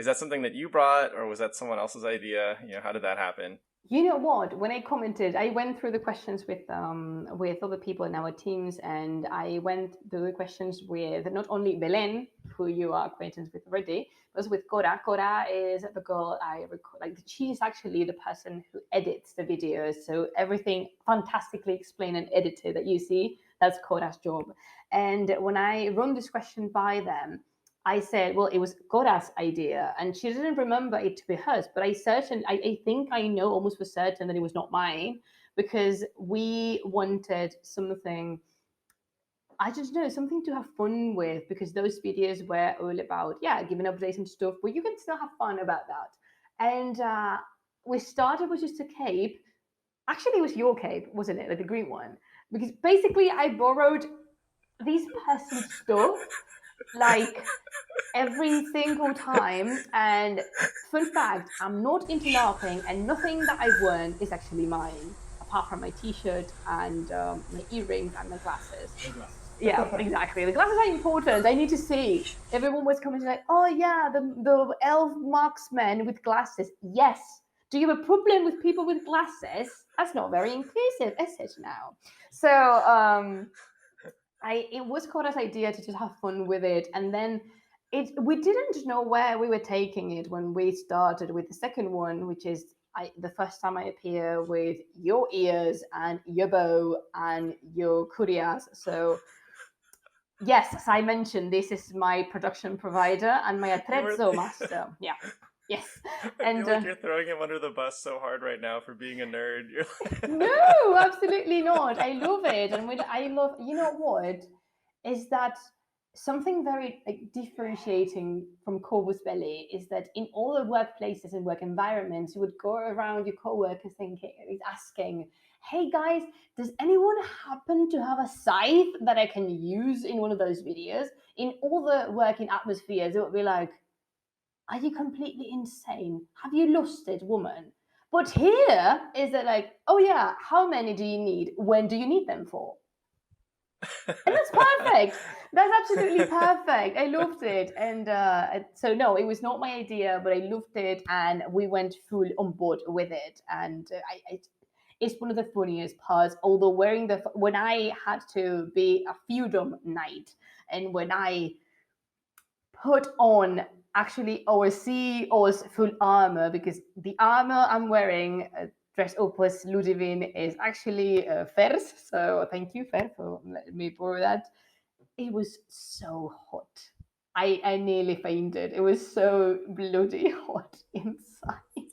that something that you brought, or was that someone else's idea? How did that happen? You know what? When I commented, I went through the questions with other people in our teams, and I went through the questions with not only Belen, who you are acquainted with already, but with Cora. Cora is the girl I record. Like, she's actually the person who edits the videos, so everything fantastically explained and edited that you see, that's Cora's job. And when I run this question by them, I said, well, it was Cora's idea, and she didn't remember it to be hers, but I think I know almost for certain that it was not mine, because we wanted something, I just know, something to have fun with, because those videos were all about, giving updates and stuff, but you can still have fun about that. And we started with just a cape. Actually, it was your cape, wasn't it? Like the green one. Because basically I borrowed this person's stuff like every single time, and fun fact, I'm not into LARPing, and nothing that I've worn is actually mine, apart from my t-shirt and my earrings and my glasses. Yeah, exactly. The glasses are important. I need to see. Everyone was coming like, oh yeah, the elf marksman with glasses. Yes. Do you have a problem with people with glasses? That's not very inclusive, is it now? So it was Cora's idea to just have fun with it, and then we didn't know where we were taking it when we started with the second one, which is the first time I appear with your ears and your bow and your curias. So yes, as I mentioned, this is my production provider and my attrezzo master. Yeah. Yes. I feel like you're throwing him under the bus so hard right now for being a nerd. No, absolutely not. I love it. And I love, you know what, is that something very differentiating from Corvus Belli is that in all the workplaces and work environments, you would go around your coworkers asking, hey guys, does anyone happen to have a scythe that I can use in one of those videos? In all the working atmospheres, it would be like, are you completely insane? Have you lost it, woman? But here is it like, oh yeah, how many do you need? When do you need them for? And that's perfect. That's absolutely perfect. I loved it. And so no, it was not my idea, but I loved it, and we went full on board with it. And it's one of the funniest parts. Although when I had to be a feudum knight, and when I put on actually our CEO's full armor, because the armor I'm wearing, dressed up as Ludivine, is actually Fer's. So thank you, Fer, for letting me borrow that. It was so hot. I nearly fainted. It was so bloody hot inside.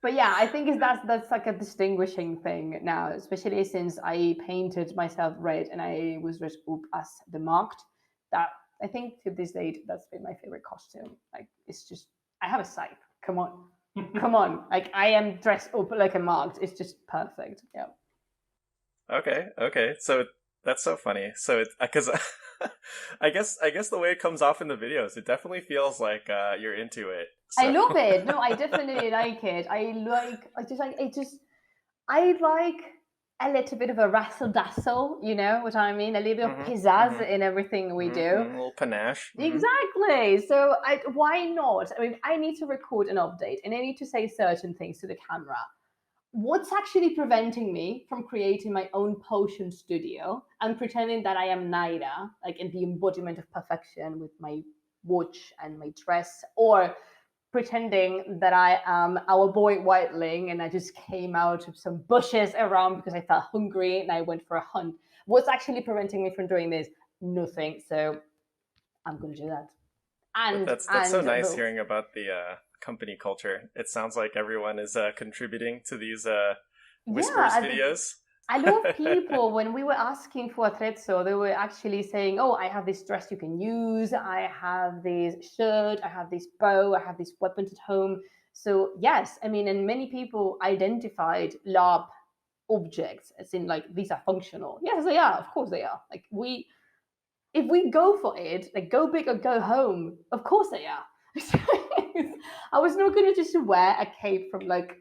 But yeah, I think that's like a distinguishing thing now, especially since I painted myself red and I was dressed up as the Marked. That I think to this date, that's been my favorite costume. Like, it's just, I have a scythe. Come on. Come on. Like, I am dressed up like a Marked. It's just perfect. Yeah. Okay. So that's so funny. So it's because I guess the way it comes off in the videos, it definitely feels like you're into it. So. I love it. No, I definitely like it. I like a little bit of a razzle dazzle, you know what I mean? A little bit of pizzazz in everything we do. A little panache. Exactly. So why not? I mean, I need to record an update and I need to say certain things to the camera. What's actually preventing me from creating my own potion studio and pretending that I am Naida, like in the embodiment of perfection with my watch and my dress, or pretending that I am our boy Whiteling and I just came out of some bushes around because I felt hungry and I went for a hunt? What's actually preventing me from doing this? Nothing. So I'm going to do that. And that's so nice hearing about the company culture. It sounds like everyone is contributing to these Whispers videos. I love people, when we were asking for attrezzo, they were actually saying, oh, I have this dress you can use, I have this shirt, I have this bow, I have these weapons at home. So yes, I mean, and many people identified LARP objects as in like, these are functional. Yes, they are, of course they are. Like if we go for it, like go big or go home, of course they are. I was not going to just wear a cape from like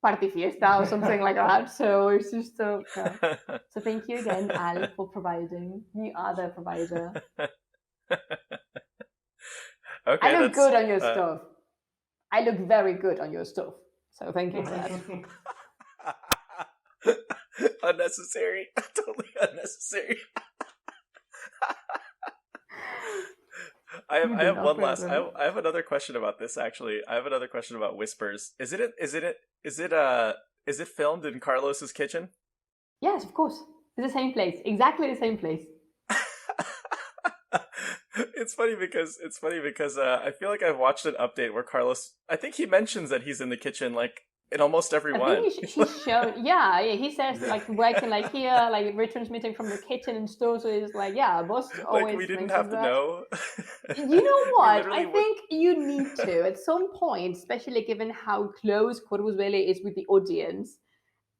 Party Fiesta or something like that. So it's just so. So thank you again, Al, for providing. You are the provider. Okay, I look good on your stuff. I look very good on your stuff. So thank you for that. Unnecessary. Totally unnecessary. I have one last. I have another question about this. Actually, I have another question about Whispers. Is it filmed in Carlos's kitchen? Yes, of course. It's the same place. Exactly the same place. It's funny because I feel like I've watched an update where Carlos. I think he mentions that he's in the kitchen like in almost every one. I think he's shown, yeah, he says like working like here, like retransmitting from the kitchen and stuff. So it's like, yeah, boss always. Like we didn't have to know. You know what? I think you need to at some point, especially given how close Corvus Belli is with the audience.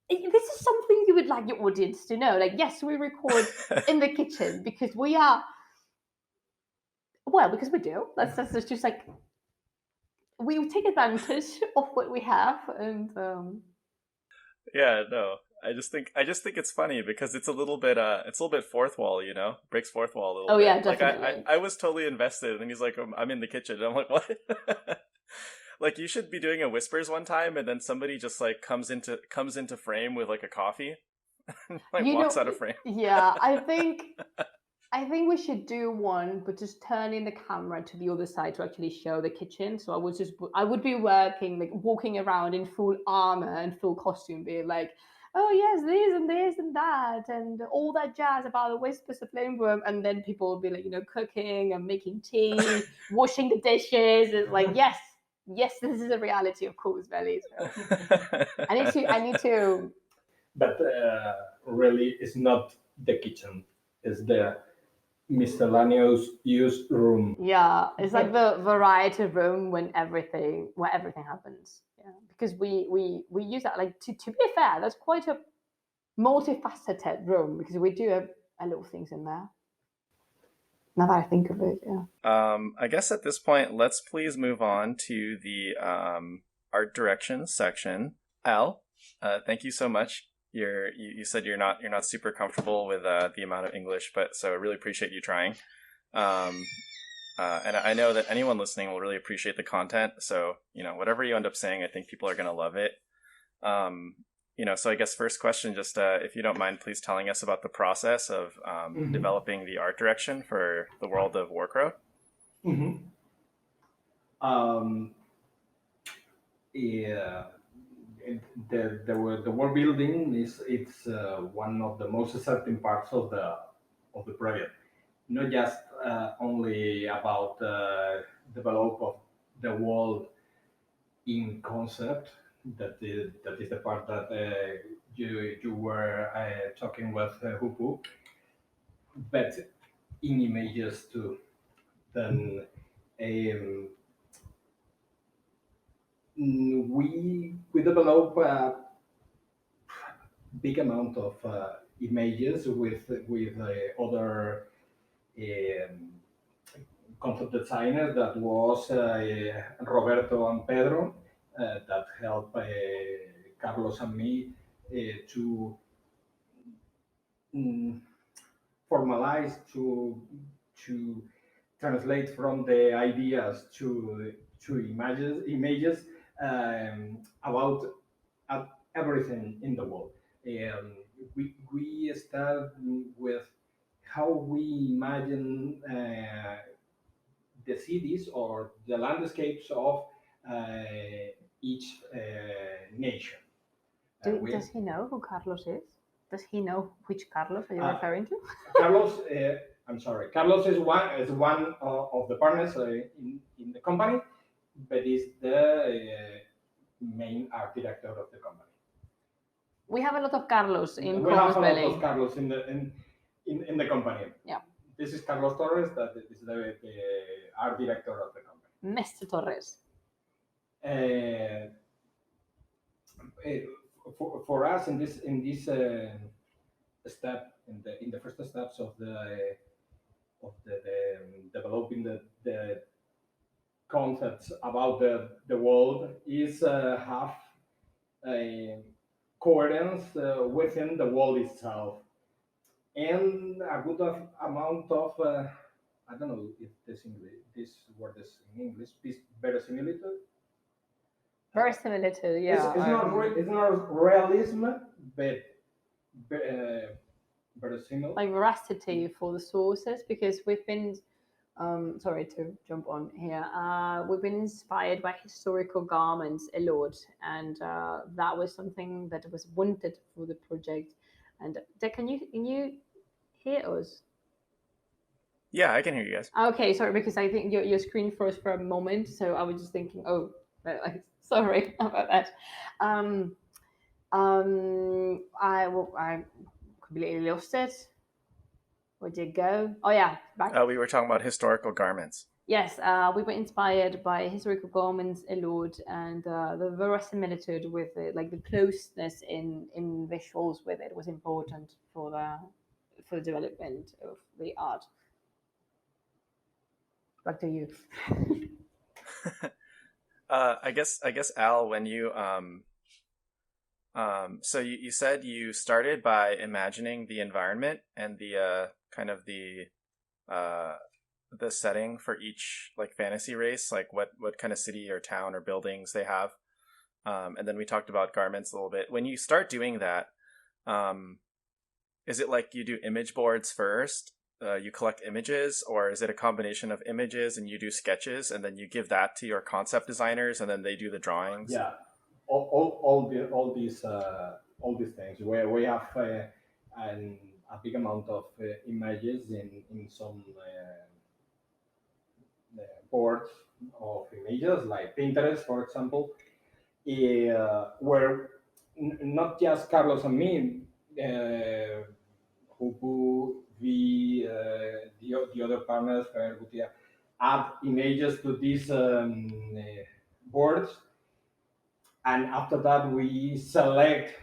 This is something you would like your audience to know. Like, yes, we record in the kitchen because we are. Well, because we do. That's just like. We take advantage of what we have, and yeah, no, I just think it's funny because it's a little bit fourth wall, breaks fourth wall a little bit. Oh yeah, Like definitely. I was totally invested, and he's like, I'm in the kitchen, and I'm like, what? Like, you should be doing a whispers one time, and then somebody just like comes into frame with like a coffee, and like walks out of frame. Yeah, I think we should do one, but just turning the camera to the other side to actually show the kitchen. So I would be walking around in full armor and full costume, being like, oh yes, this and that, and all that jazz about the whispers of flame room. And then people would be like, cooking and making tea, washing the dishes. It's like, yes, this is the reality of Corvus Belli. So I need to. But really, it's not the kitchen; it's the miscellaneous use room. Yeah, it's like the variety room where everything happens. Yeah, because we use that, like, to be fair, that's quite a multifaceted room because we do have a lot of things in there. Now that I think of it, yeah. I guess at this point, let's please move on to the art direction section. Al, thank you so much. You said you're not super comfortable with the amount of English, but so I really appreciate you trying. And I know that anyone listening will really appreciate the content. So whatever you end up saying, I think people are going to love it. So I guess first question, just if you don't mind, please telling us about the process of developing the art direction for the world of Warcrow. Mm-hmm. Yeah. The world building it's one of the most exciting parts of the project. Not just only about develop of the world in concept. That is the part that you were talking with Hoopoe, but in images too. Then we develop a big amount of images with other concept designers. That was Roberto and Pedro that helped Carlos and me to formalize, to translate from the ideas to images about everything in the world. We start with how we imagine the cities or the landscapes of each nation. Does he know who Carlos is? Does he know which Carlos are you referring to? Carlos, I'm sorry. Carlos is one of the partners in the company, but is the main art director of the company. We have a lot of Carlos in We Corvus have a Belli. lot of Carlos in the company. Yeah. This is Carlos Torres, that is the art director of the company. Mr. Torres. For us in this step, in the first steps of the developing the concepts about the world is have a coherence within the world itself, and a good amount of I don't know if this word is in English, verisimilitude. Verisimilitude, yeah. It's not realism, but verosimilitude. Like veracity for the sources, because we've been sorry to jump on here. We've been inspired by historical garments a lot, and that was something that was wanted for the project. And can you hear us? Yeah, I can hear you guys. Okay, sorry, because I think your screen froze for a moment, so I was just thinking, oh, sorry about that. I completely lost it. Where'd you go? Oh yeah, back. We were talking about historical garments. Yes, we were inspired by historical garments a lot, and the verisimilitude with it, like the closeness in visuals with it, was important for the development of the art. Back to you. I guess Al, when you So you said you started by imagining the environment and the kind of the setting for each like fantasy race, like what kind of city or town or buildings they have. And then we talked about garments a little bit. When you start doing that, is it like you do image boards first? You collect images, or is it a combination of images and you do sketches and then you give that to your concept designers and then they do the drawings? Yeah, all these things. We have a big amount of images in some boards of images, like Pinterest, for example, where not just Carlos and me, Hoopoe, the other partners, add images to these boards, and after that we select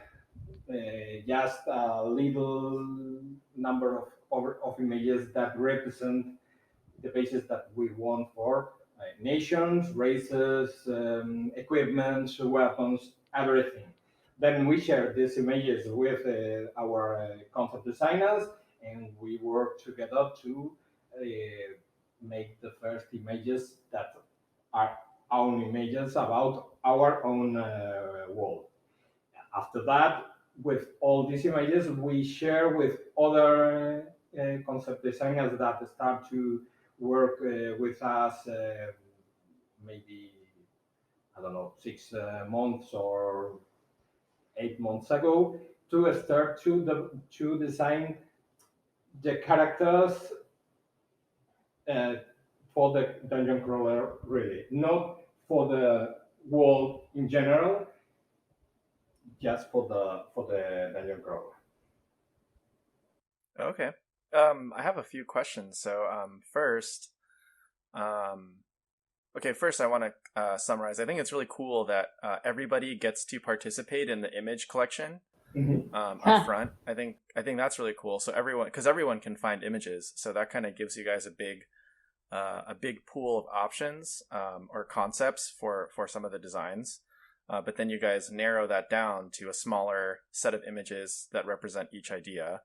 just a little number of images that represent the bases that we want for nations, races, equipment, weapons, everything. Then we share these images with our concept designers, and we work together to make the first images that are own images about our own world. After that, with all these images, we share with other concept designers that start to work with us maybe, I don't know, 6 months or 8 months ago, to start to design the characters for the dungeon crawler, really, not for the world in general, just for the dungeon crawler. Okay. I have a few questions. So first, first I want to summarize. I think it's really cool that everybody gets to participate in the image collection up front. I think that's really cool. So everyone can find images. So that kind of gives you guys a big pool of options or concepts for some of the designs. But then you guys narrow that down to a smaller set of images that represent each idea.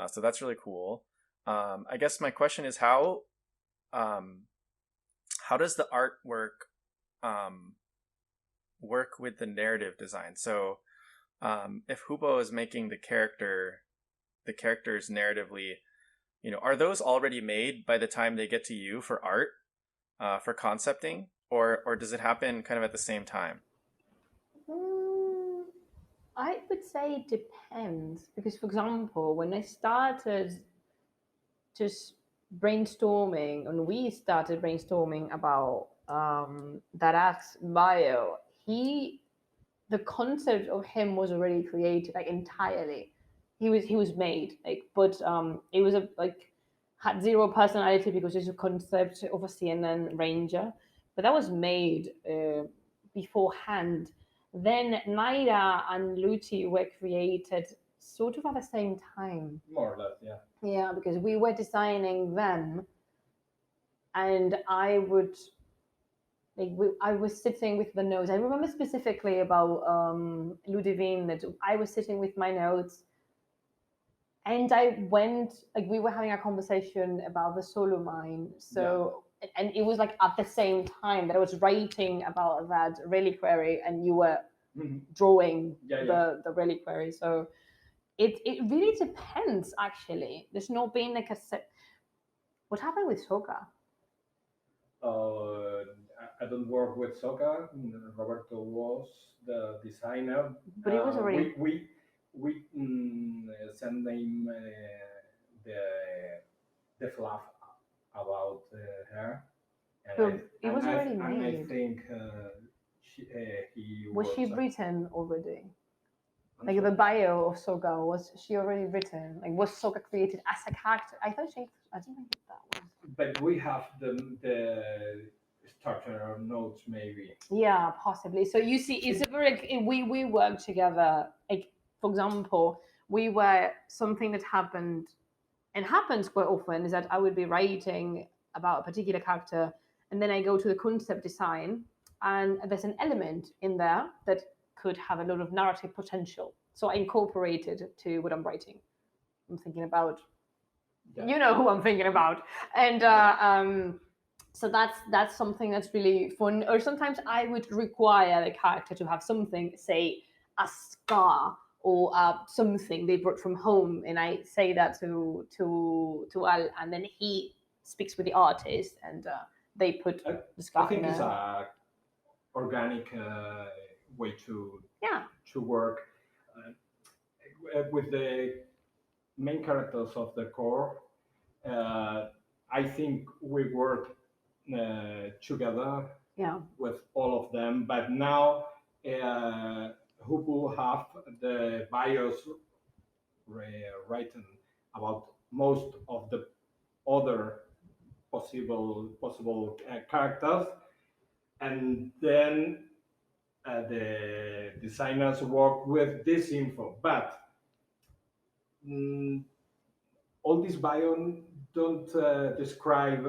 So that's really cool. I guess my question is how does the artwork work with the narrative design? So if Hoopoe is making the characters narratively, are those already made by the time they get to you for art, for concepting, or does it happen kind of at the same time? I would say it depends, because, for example, when I started just brainstorming, and we started brainstorming about Darak's bio, the concept of him was already created, like, entirely. He was made, like, but it was had zero personality because it's a concept of a CNN ranger, but that was made beforehand. Then Naira and Luti were created sort of at the same time. More or less, yeah. Yeah, because we were designing them, and I was sitting with the notes. I remember specifically about Ludivine, that I was sitting with my notes, and we were having a conversation about the solo mine. So, yeah. And it was like at the same time that I was writing about that reliquary, and you were drawing the reliquary. So it really depends, actually. There's not been like a set. What happened with Soka? I don't work with Soka. Roberto was the designer, but it was already. We sent him the fluff about her. And it was already made. And I think he was she written already? Like the bio of Soka, was she already written? Like, was Soka created as a character? I don't think that was. But we have the starter notes, maybe. Yeah, possibly. So you see, it's a very we work together. Like, for example, something that happened, and happens quite often, is that I would be writing about a particular character, and then I go to the concept design, and there's an element in there that could have a lot of narrative potential. So I incorporated to what I'm writing. I'm thinking about, you know who I'm thinking about, and so that's something that's really fun. Or sometimes I would require the character to have something, say a scar or something they brought from home, and I say that to Al, and then he speaks with the artist, and they put the scar. I think it's a organic way to work with the main characters of the core. I think we work together with all of them, but now Hoopoe have the bios written about most of the other possible characters, and then the designers work with this info, but all these bios don't describe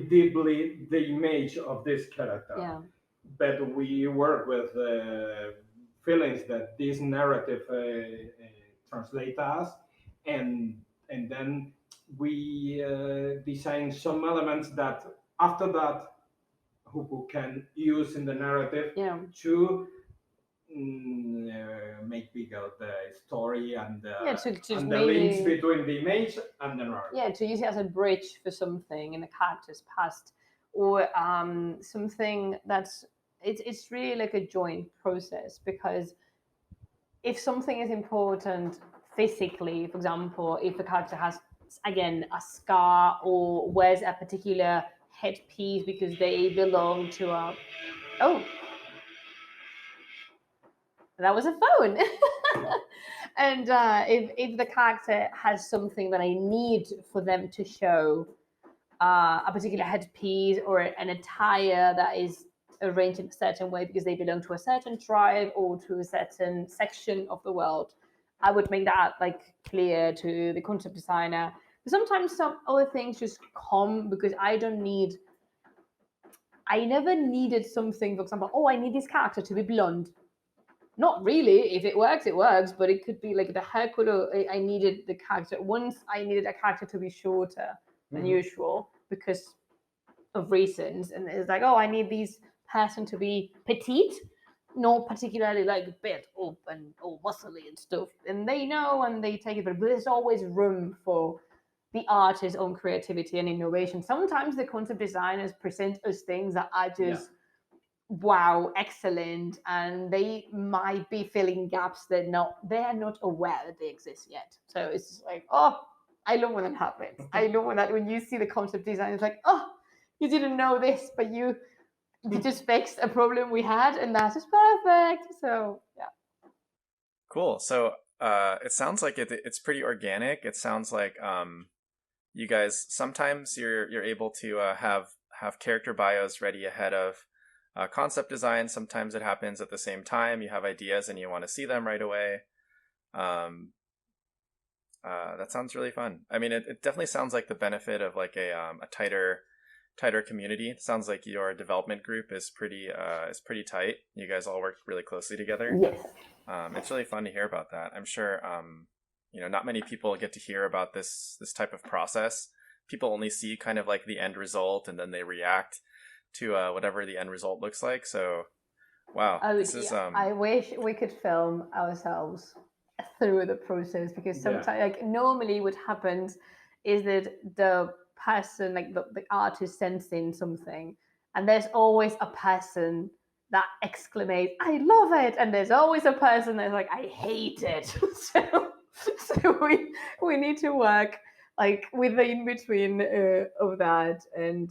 deeply the image of this character. Yeah. But we work with feelings that this narrative translate us, and then we design some elements that after that Hoopoe can use in the narrative to make bigger the story and the links between the image and the narrative. Yeah, to use it as a bridge for something in the character's past, or something that's it's really like a joint process, because if something is important physically, for example, if a character has again a scar or wears a particular headpiece because they belong to a that was a phone. And if the character has something that I need for them to show, a particular headpiece or an attire that is arranged in a certain way because they belong to a certain tribe or to a certain section of the world, I would make that like clear to the concept designer. But sometimes some other things just come because I never needed something, for example, I need this character to be blonde. Not really. If it works, it works. But it could be like the hair color. I needed the character. Once I needed a character to be shorter than usual because of reasons. And it's like, I need this person to be petite, not particularly like bit up and muscly and stuff. And they know and they take it. But there's always room for the artist's own creativity and innovation. Sometimes the concept designers present us things that are just... wow, excellent, and they might be filling gaps that they are not aware that they exist yet. So it's just like, I love when that happens. I love when you see the concept design, it's like, you didn't know this, but you just fixed a problem we had, and that's just perfect. So yeah, cool. So it sounds like it's pretty organic. It sounds like you guys sometimes you're able to have character bios ready ahead of concept design. Sometimes it happens at the same time. You have ideas and you want to see them right away. That sounds really fun. I mean, it definitely sounds like the benefit of like a tighter community. It sounds like your development group is pretty tight. You guys all work really closely together. Yes. It's really fun to hear about that. I'm sure not many people get to hear about this type of process. People only see kind of like the end result and then they react to whatever the end result looks like. So, wow, I wish we could film ourselves through the process, because sometimes, like normally, what happens is that the person, like the artist, sends in something, and there's always a person that exclamates, "I love it," and there's always a person that's like, "I hate it." so we need to work like with the in between of that. And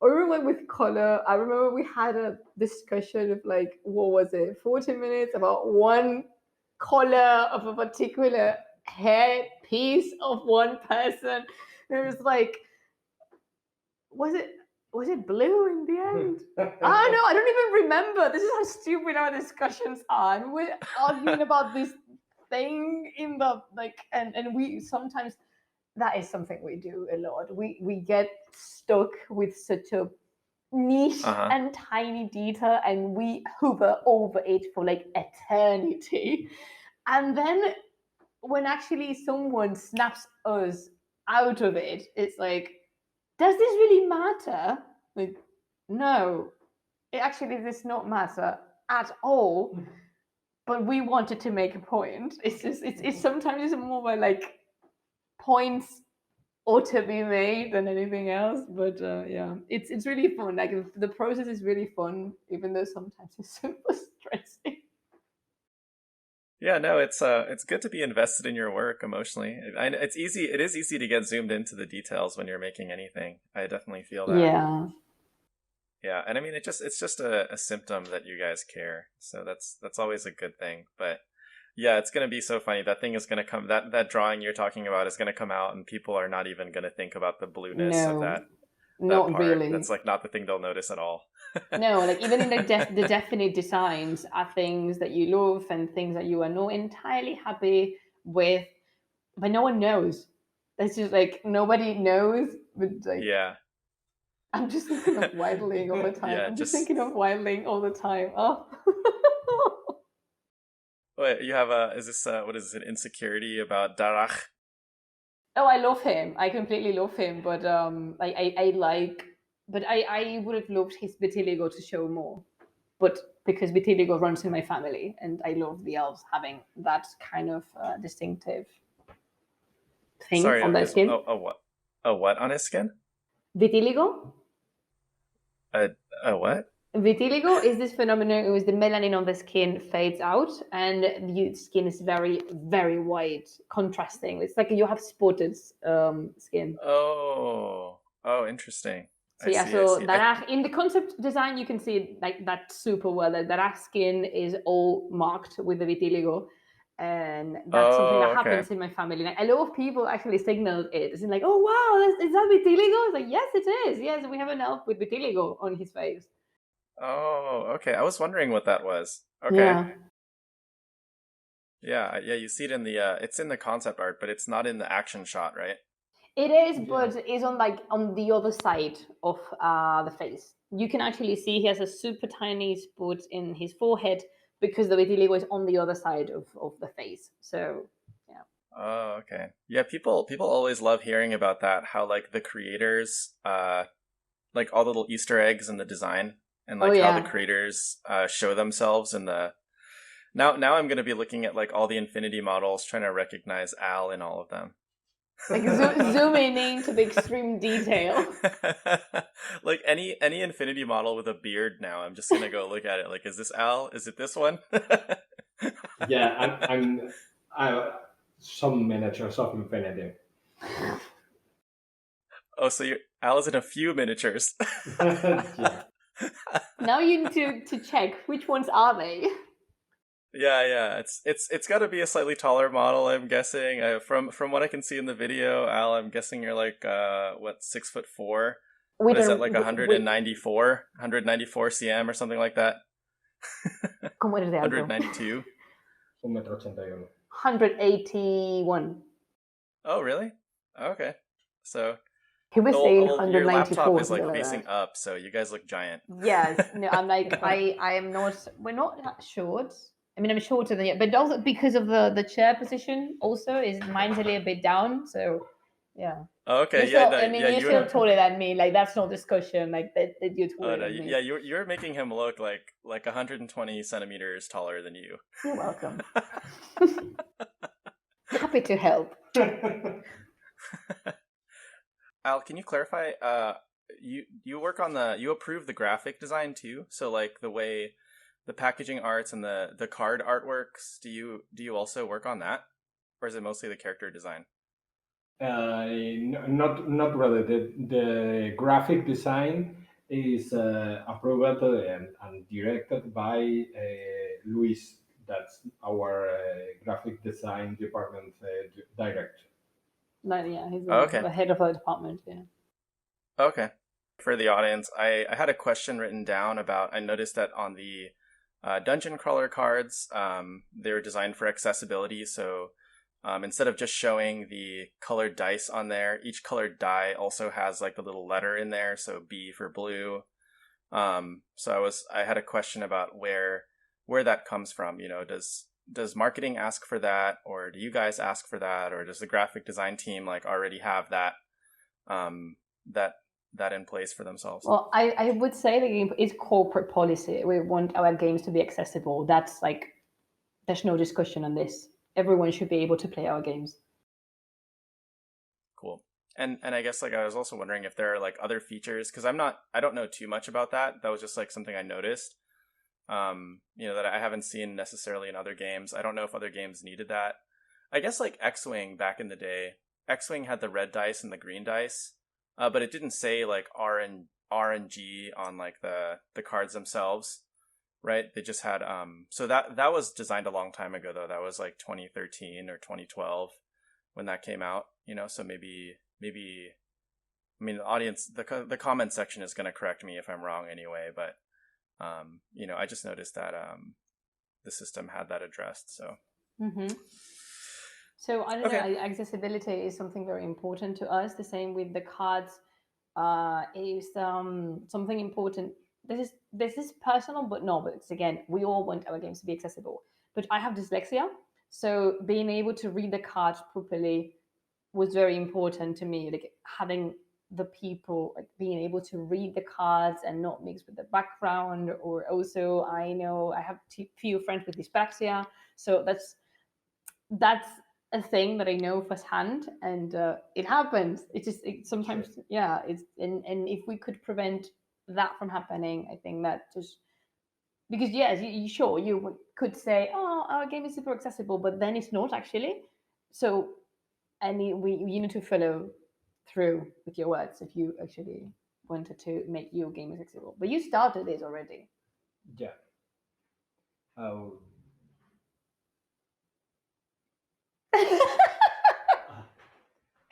I remember with color, I remember we had a discussion of like, what was it, 40 minutes about one color of a particular hair piece of one person. And it was like, was it blue in the end? I don't even remember. This is how stupid our discussions are. And we're arguing about this thing in the like, and we sometimes, that is something we do a lot. We get stuck with such a niche Uh-huh. and tiny detail, and we hover over it for like eternity. And then when actually someone snaps us out of it, it's like, does this really matter? Like, no, it actually does not matter at all. But we wanted to make a point. It's just it's sometimes it's more by like points ought to be made than anything else. But yeah, it's really fun. Like the process is really fun, even though sometimes it's super stressing. Yeah, no, it's good to be invested in your work emotionally. It's easy. It is easy to get zoomed into the details when you're making anything. I definitely feel that. Yeah. Yeah, and I mean, it's just a symptom that you guys care. So that's always a good thing. But yeah, it's gonna be so funny. That thing is gonna come. That drawing you're talking about is gonna come out, and people are not even gonna think about the blueness of No, that not part. really. That's like not the thing they'll notice at all. No, like even in the definite designs are things that you love and things that you are not entirely happy with, but no one knows. That's just like nobody knows. But like, Yeah. I'm just thinking of wildling all the time. Yeah, I'm just just thinking of wildling all the time. Oh. wait. You have a is this what is it? An insecurity about Darach? Oh, I love him. I completely love him. But I like. But I would have loved his vitiligo to show more. But because vitiligo runs in my family, and I love the elves having that kind of distinctive thing Sorry, on their is skin. a what? A what on his skin? Vitiligo. A what? Vitiligo is this phenomenon in which the melanin on the skin fades out and the skin is very, very white, contrasting. It's like you have spotted skin. Oh, interesting. So I yeah, see. I so see. that in the concept design, you can see like that super well. That skin is all marked with the vitiligo, and that's something that Okay. happens in my family. Like a lot of people actually signal it. It's like, oh wow, is that vitiligo? It's like, yes, it is. Yes, we have an elf with vitiligo on his face. Oh, okay. I was wondering what that was. Okay. Yeah. Yeah, you see it in the it's in the concept art, but it's not in the action shot, right? It is, but it's on like on the other side of the face. You can actually see he has a super tiny spot in his forehead because the vitiligo is on the other side of the face. So yeah. Oh, okay. Yeah, people always love hearing about that, how like the creators like all the little Easter eggs in the design and like how the creators show themselves in the Now I'm going to be looking at like all the Infinity models trying to recognize Al in all of them. Like zooming into the extreme detail. Like any Infinity model with a beard now, I'm just going to go look at it. Like, is this Al? Is it this one? Yeah, I some miniatures of Infinity. Oh, so Al is in a few miniatures. Yeah. Now you need to check which ones are they. Yeah. It's got to be a slightly taller model, I'm guessing. From what I can see in the video, Al, I'm guessing you're like what 6'4". What is that, like 194 cm or something like that? ¿Cómo eres de alto? 192. 181. 181. Oh, really? Okay. So he was saying your 194. laptop is like facing up, so you guys look giant. Yes. No, I'm like I am not. We're not that short. I mean, I'm shorter than you, but also because of the chair position. Also, is mine's a little bit down. So yeah. Okay. You're still taller than me. Like that's no discussion. Like that you're taller than me. Yeah, you're making him look like 120 centimeters taller than you. You're welcome. Happy to help. Al, can you clarify? You work on you approve the graphic design too. So like the way the packaging arts and the card artworks. Do you also work on that, or is it mostly the character design? Not really. The graphic design is approved and directed by Luis. That's our graphic design department director. Yeah, he's the head of the department. Yeah. Okay. For the audience, I had a question written down about. I noticed that on the dungeon crawler cards, they were designed for accessibility. So instead of just showing the colored dice on there, each colored die also has like the little letter in there. So B for blue, So I had a question about where that comes from. Does marketing ask for that, or do you guys ask for that, or does the graphic design team like already have that that in place for themselves? Well, I would say the game is corporate policy. We want our games to be accessible. That's like, there's no discussion on this. Everyone should be able to play our games. Cool. And I guess like I was also wondering if there are like other features, because I don't know too much about that. That was just like something I noticed. That I haven't seen necessarily in other games. I don't know if other games needed that. I guess like X-Wing back in the day, X-Wing had the red dice and the green dice, but it didn't say like RNG on like the cards themselves, right? They just had so that was designed a long time ago though. That was like 2013 or 2012 when that came out. So maybe I mean the audience, the comment section is going to correct me if I'm wrong anyway, but I just noticed that the system had that addressed. So, So I don't know. Accessibility is something very important to us. The same with the cards is something important. This is personal, but it's again, we all want our games to be accessible. But I have dyslexia, so being able to read the cards properly was very important to me. Like having the people like being able to read the cards and not mix with the background, or also I know I have few friends with dyslexia, so that's a thing that I know firsthand, and it happens. Sometimes it's and if we could prevent that from happening, I think that just because yes, you could say, oh, our game is super accessible, but then it's not actually. So you need to follow through with your words if you actually wanted to make your game accessible. But you started it already. Yeah. Oh.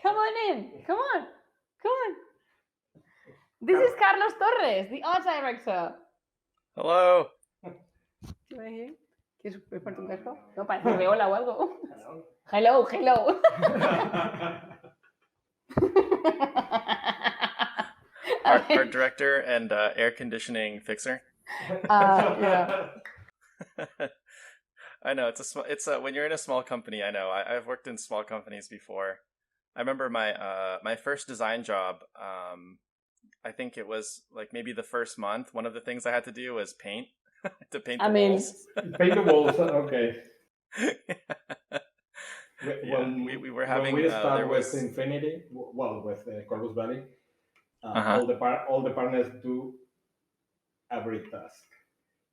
Come on in. Come on. This is Carlos Torres, the art director. Hello. Do you want to hear? ¿Quieres ponerte un casco? No, para decirle hola o algo. Hello. Art director and air conditioning fixer. Yeah. I know it's when you're in a small company. I know I've worked in small companies before. I remember my first design job. I think it was like maybe the first month. One of the things I had to do was paint to paint the walls. Paint the walls. Okay. We were having. When we started with Infinity, with Corvus Belli, all the partners do every task.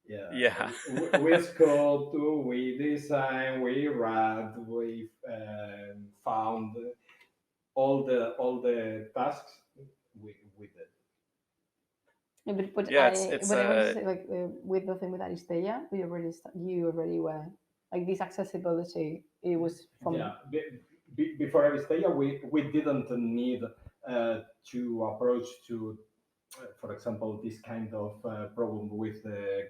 Yeah. We sculpt, we design, we write, we found all the tasks we did. But it's like with the thing with Aristella, you already were like this accessibility. It was from before Aristella, we didn't need to approach to, for example, this kind of problem with the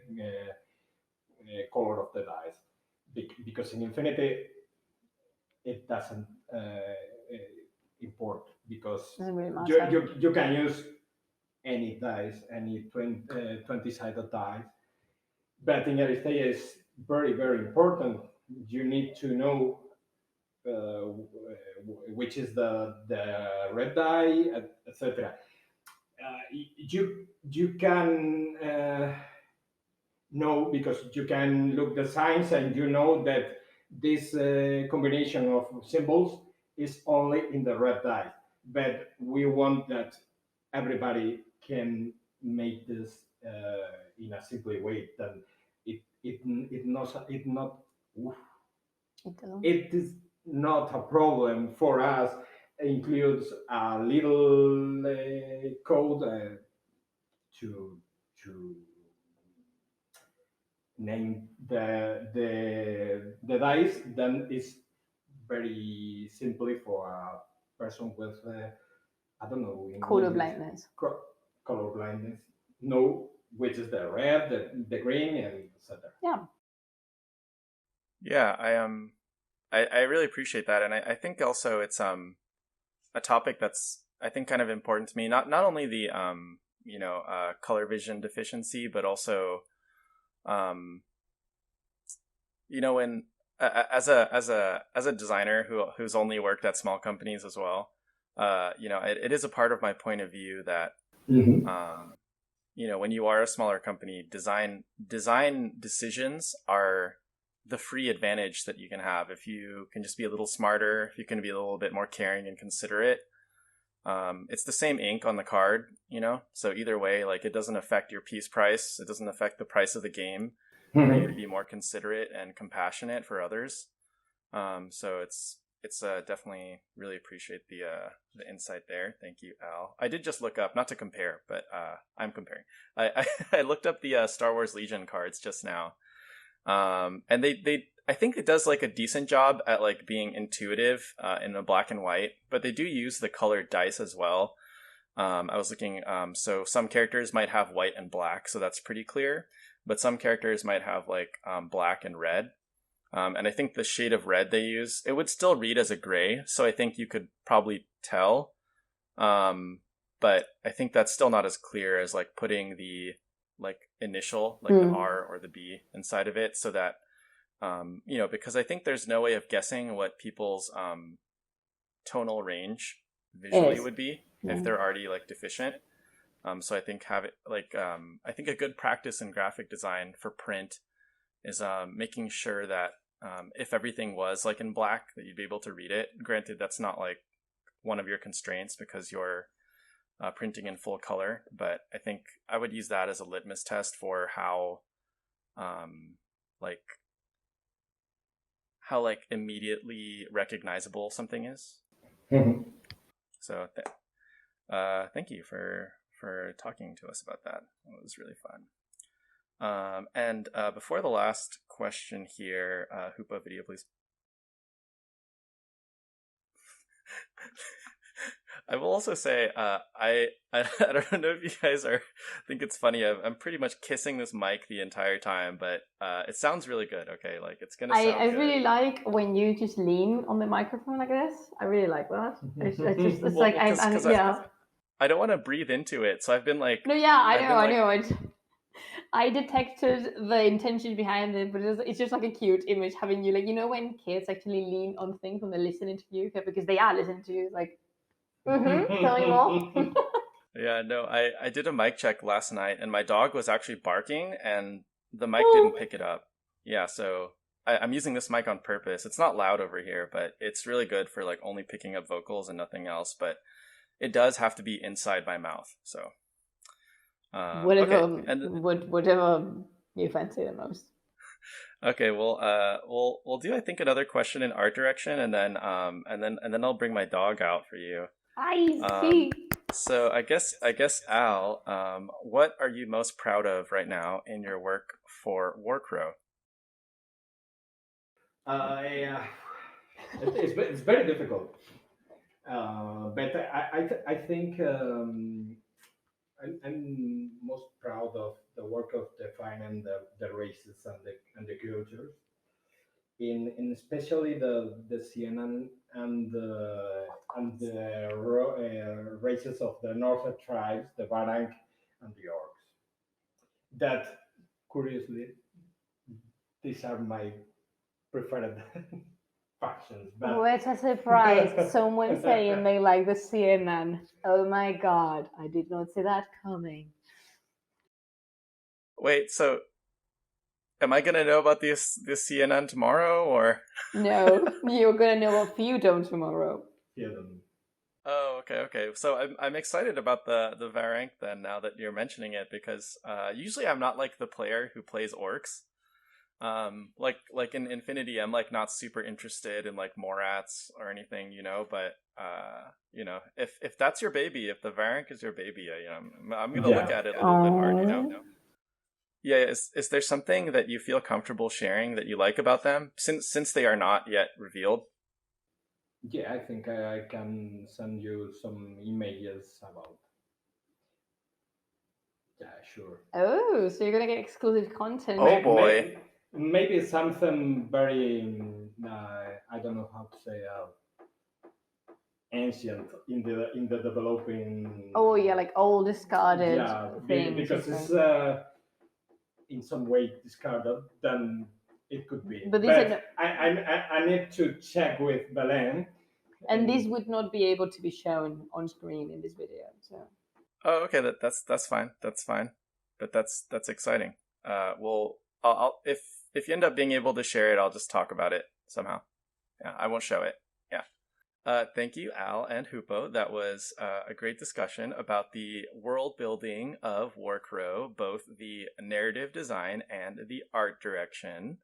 color of the dice, because in Infinity it doesn't import, because you can use any dice, any 20-sided dice, but in Aristella is very, very important. You need to know which is the red die, etc. You can know, because you can look the signs and you know that this combination of symbols is only in the red die. But we want that everybody can make this in a simple way. Then it is not a problem for us. It includes a little code to name the dice. Then it's very simply for a person with I don't know, color blindness. Color blindness. Know which is the red, the green, and etc. Yeah, I really appreciate that, and I think also it's a topic that's I think kind of important to me. Not only the color vision deficiency, but also, when as a designer who's only worked at small companies as well, it is a part of my point of view that, when you are a smaller company, design decisions are the free advantage that you can have. If you can just be a little smarter, if you can be a little bit more caring and considerate, it's the same ink on the card, so either way, like, it doesn't affect your piece price, it doesn't affect the price of the game for you to be more considerate and compassionate for others. So it's definitely really appreciate the insight there. Thank you, Al. I did just look up, not to compare, but I'm comparing. I looked up the Star Wars Legion cards just now, and they I think it does like a decent job at like being intuitive in the black and white, but they do use the colored dice as well. I was looking, so some characters might have white and black, so that's pretty clear, but some characters might have like black and red. And I think the shade of red they use, it would still read as a gray, so I think you could probably tell. But I think that's still not as clear as like putting the like initial, like the R or the B inside of it, so that because I think there's no way of guessing what people's tonal range visually would be if they're already like deficient. So I think I think a good practice in graphic design for print is making sure that if everything was like in black, that you'd be able to read it. Granted, that's not like one of your constraints because you're printing in full color, but I think I would use that as a litmus test for how immediately recognizable something is. So thank you for talking to us about that. It was really fun. And before the last question here, Hoopoe, video, please. I will also say, I don't know if you guys think it's funny. I'm pretty much kissing this mic the entire time, but it sounds really good. Okay, like it's gonna sound I good. really like when you just lean on the microphone like this. I really like that. It's like I don't want to breathe into it, so I've been like. No, yeah, I know. I detected the intention behind it, but it's just like a cute image having you, like, when kids actually lean on things when they're listening to you, because they are listening to you, like, tell me more. Yeah, no, I did a mic check last night, and my dog was actually barking, and the mic didn't pick it up. Yeah, so I'm using this mic on purpose. It's not loud over here, but it's really good for like only picking up vocals and nothing else, but it does have to be inside my mouth, so. Whatever you fancy the most. Okay, well, we'll do, I think, another question in art direction, and then I'll bring my dog out for you. I see. So I guess Al, what are you most proud of right now in your work for Warcrow? It's very difficult, but I think. I'm most proud of the work of defining the races and the cultures, in especially the CNN and the races of the northern tribes, the Barang and the Orcs. That, curiously, these are my preferred factions. But what a surprise! Someone saying they like the CNN. Oh my god, I did not see that coming. Wait, so am I gonna know about this CNN tomorrow, or? No, you're gonna know a few tomorrow. Yeah. Oh, okay. So I'm excited about the Varank then, now that you're mentioning it, because usually I'm not like the player who plays orcs. Like in Infinity, I'm like not super interested in like Morats or anything, but if that's your baby, if the Varank is your baby, I'm gonna look at it a little bit hard, Yeah, is there something that you feel comfortable sharing that you like about them, since they are not yet revealed? Yeah, I think I can send you some images about. Yeah, sure. Oh, so you're gonna get exclusive content. Oh boy. Maybe something very, I don't know how to say, ancient in the developing. Oh yeah, like all discarded Yeah, things. because it's in some way discarded, then it could be. But I need to check with Belen. And this would not be able to be shown on screen in this video. So. Oh, okay. That's fine. That's fine. But that's exciting. Well, I'll if you end up being able to share it, I'll just talk about it somehow. Yeah, I won't show it. Yeah. Thank you, Al and Hoopoe. That was a great discussion about the world building of Warcrow, both the narrative design and the art direction.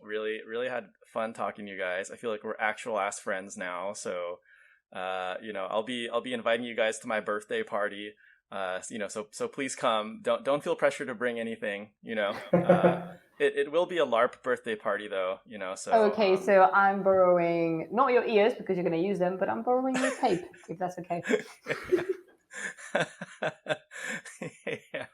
Really had fun talking to you guys. I feel like we're actual ass friends now. So, I'll be inviting you guys to my birthday party. So please come. Don't feel pressure to bring anything. It will be a LARP birthday party though. So. Okay, so I'm borrowing not your ears because you're going to use them, but I'm borrowing your tape if that's okay. Yeah.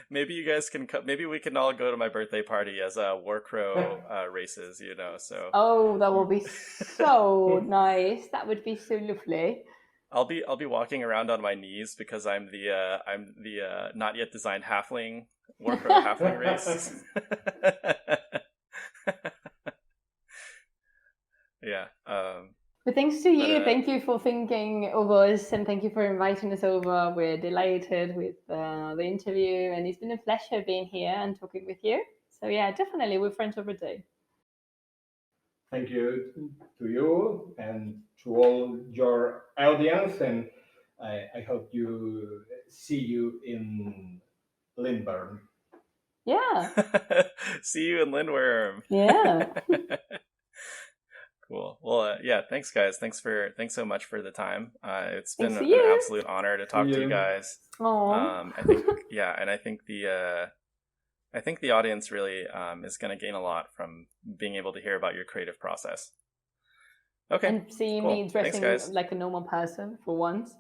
Maybe you guys can come. Maybe we can all go to my birthday party as Warcrow races. So. Oh, that will be so nice. That would be so lovely. I'll be walking around on my knees because I'm the not yet designed halfling Warcrow halfling race. Yeah. But thanks to you. Thank you for thinking of us, and thank you for inviting us over. We're delighted with the interview, and it's been a pleasure being here and talking with you. So yeah, definitely we're friends already. Thank you to you and to all your audience, and I hope you see you in Lindbergh. Yeah. See you in Lindworm. Yeah. Cool. Well, yeah. Thanks, guys. Thanks so much for the time. It's been an absolute honor to talk to you guys. Aww. I think the audience really is going to gain a lot from being able to hear about your creative process. Okay. And seeing me dressing like a normal person for once.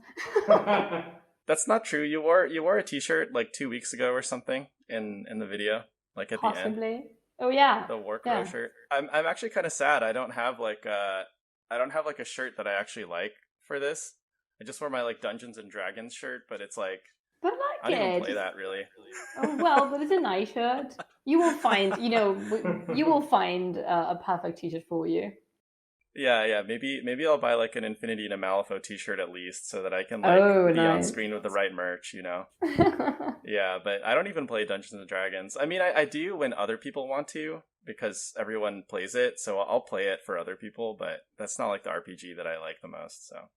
That's not true. You wore a t-shirt like 2 weeks ago or something in the video, like at Possibly. the end. Oh yeah. The Warcrow shirt. I'm actually kind of sad. I don't have like a shirt that I actually like for this. I just wore my like Dungeons and Dragons shirt, but it's like but I don't even play that really. Oh well, but it's a nice shirt. You will find, a perfect t-shirt for you. Yeah. Maybe I'll buy like an Infinity and a Malifaux t-shirt at least, so that I can like be on screen with the right merch. Yeah, but I don't even play Dungeons and Dragons. I mean, I do when other people want to, because everyone plays it, so I'll play it for other people. But that's not like the RPG that I like the most. So.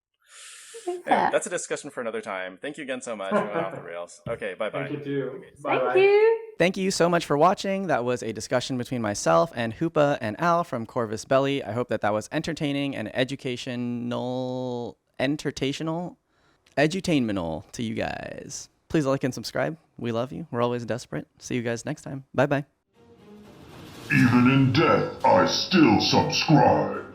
Anyway, that's a discussion for another time. Thank you again so much. We went off the rails. Okay, bye-bye. Thank you too. Okay. Bye-bye. Thank you. Thank you so much for watching. That was a discussion between myself and Hoopoe and Al from Corvus Belli. I hope that was entertaining and edutainmental to you guys. Please like and subscribe. We love you. We're always desperate. See you guys next time. Bye-bye. Even in death, I still subscribe.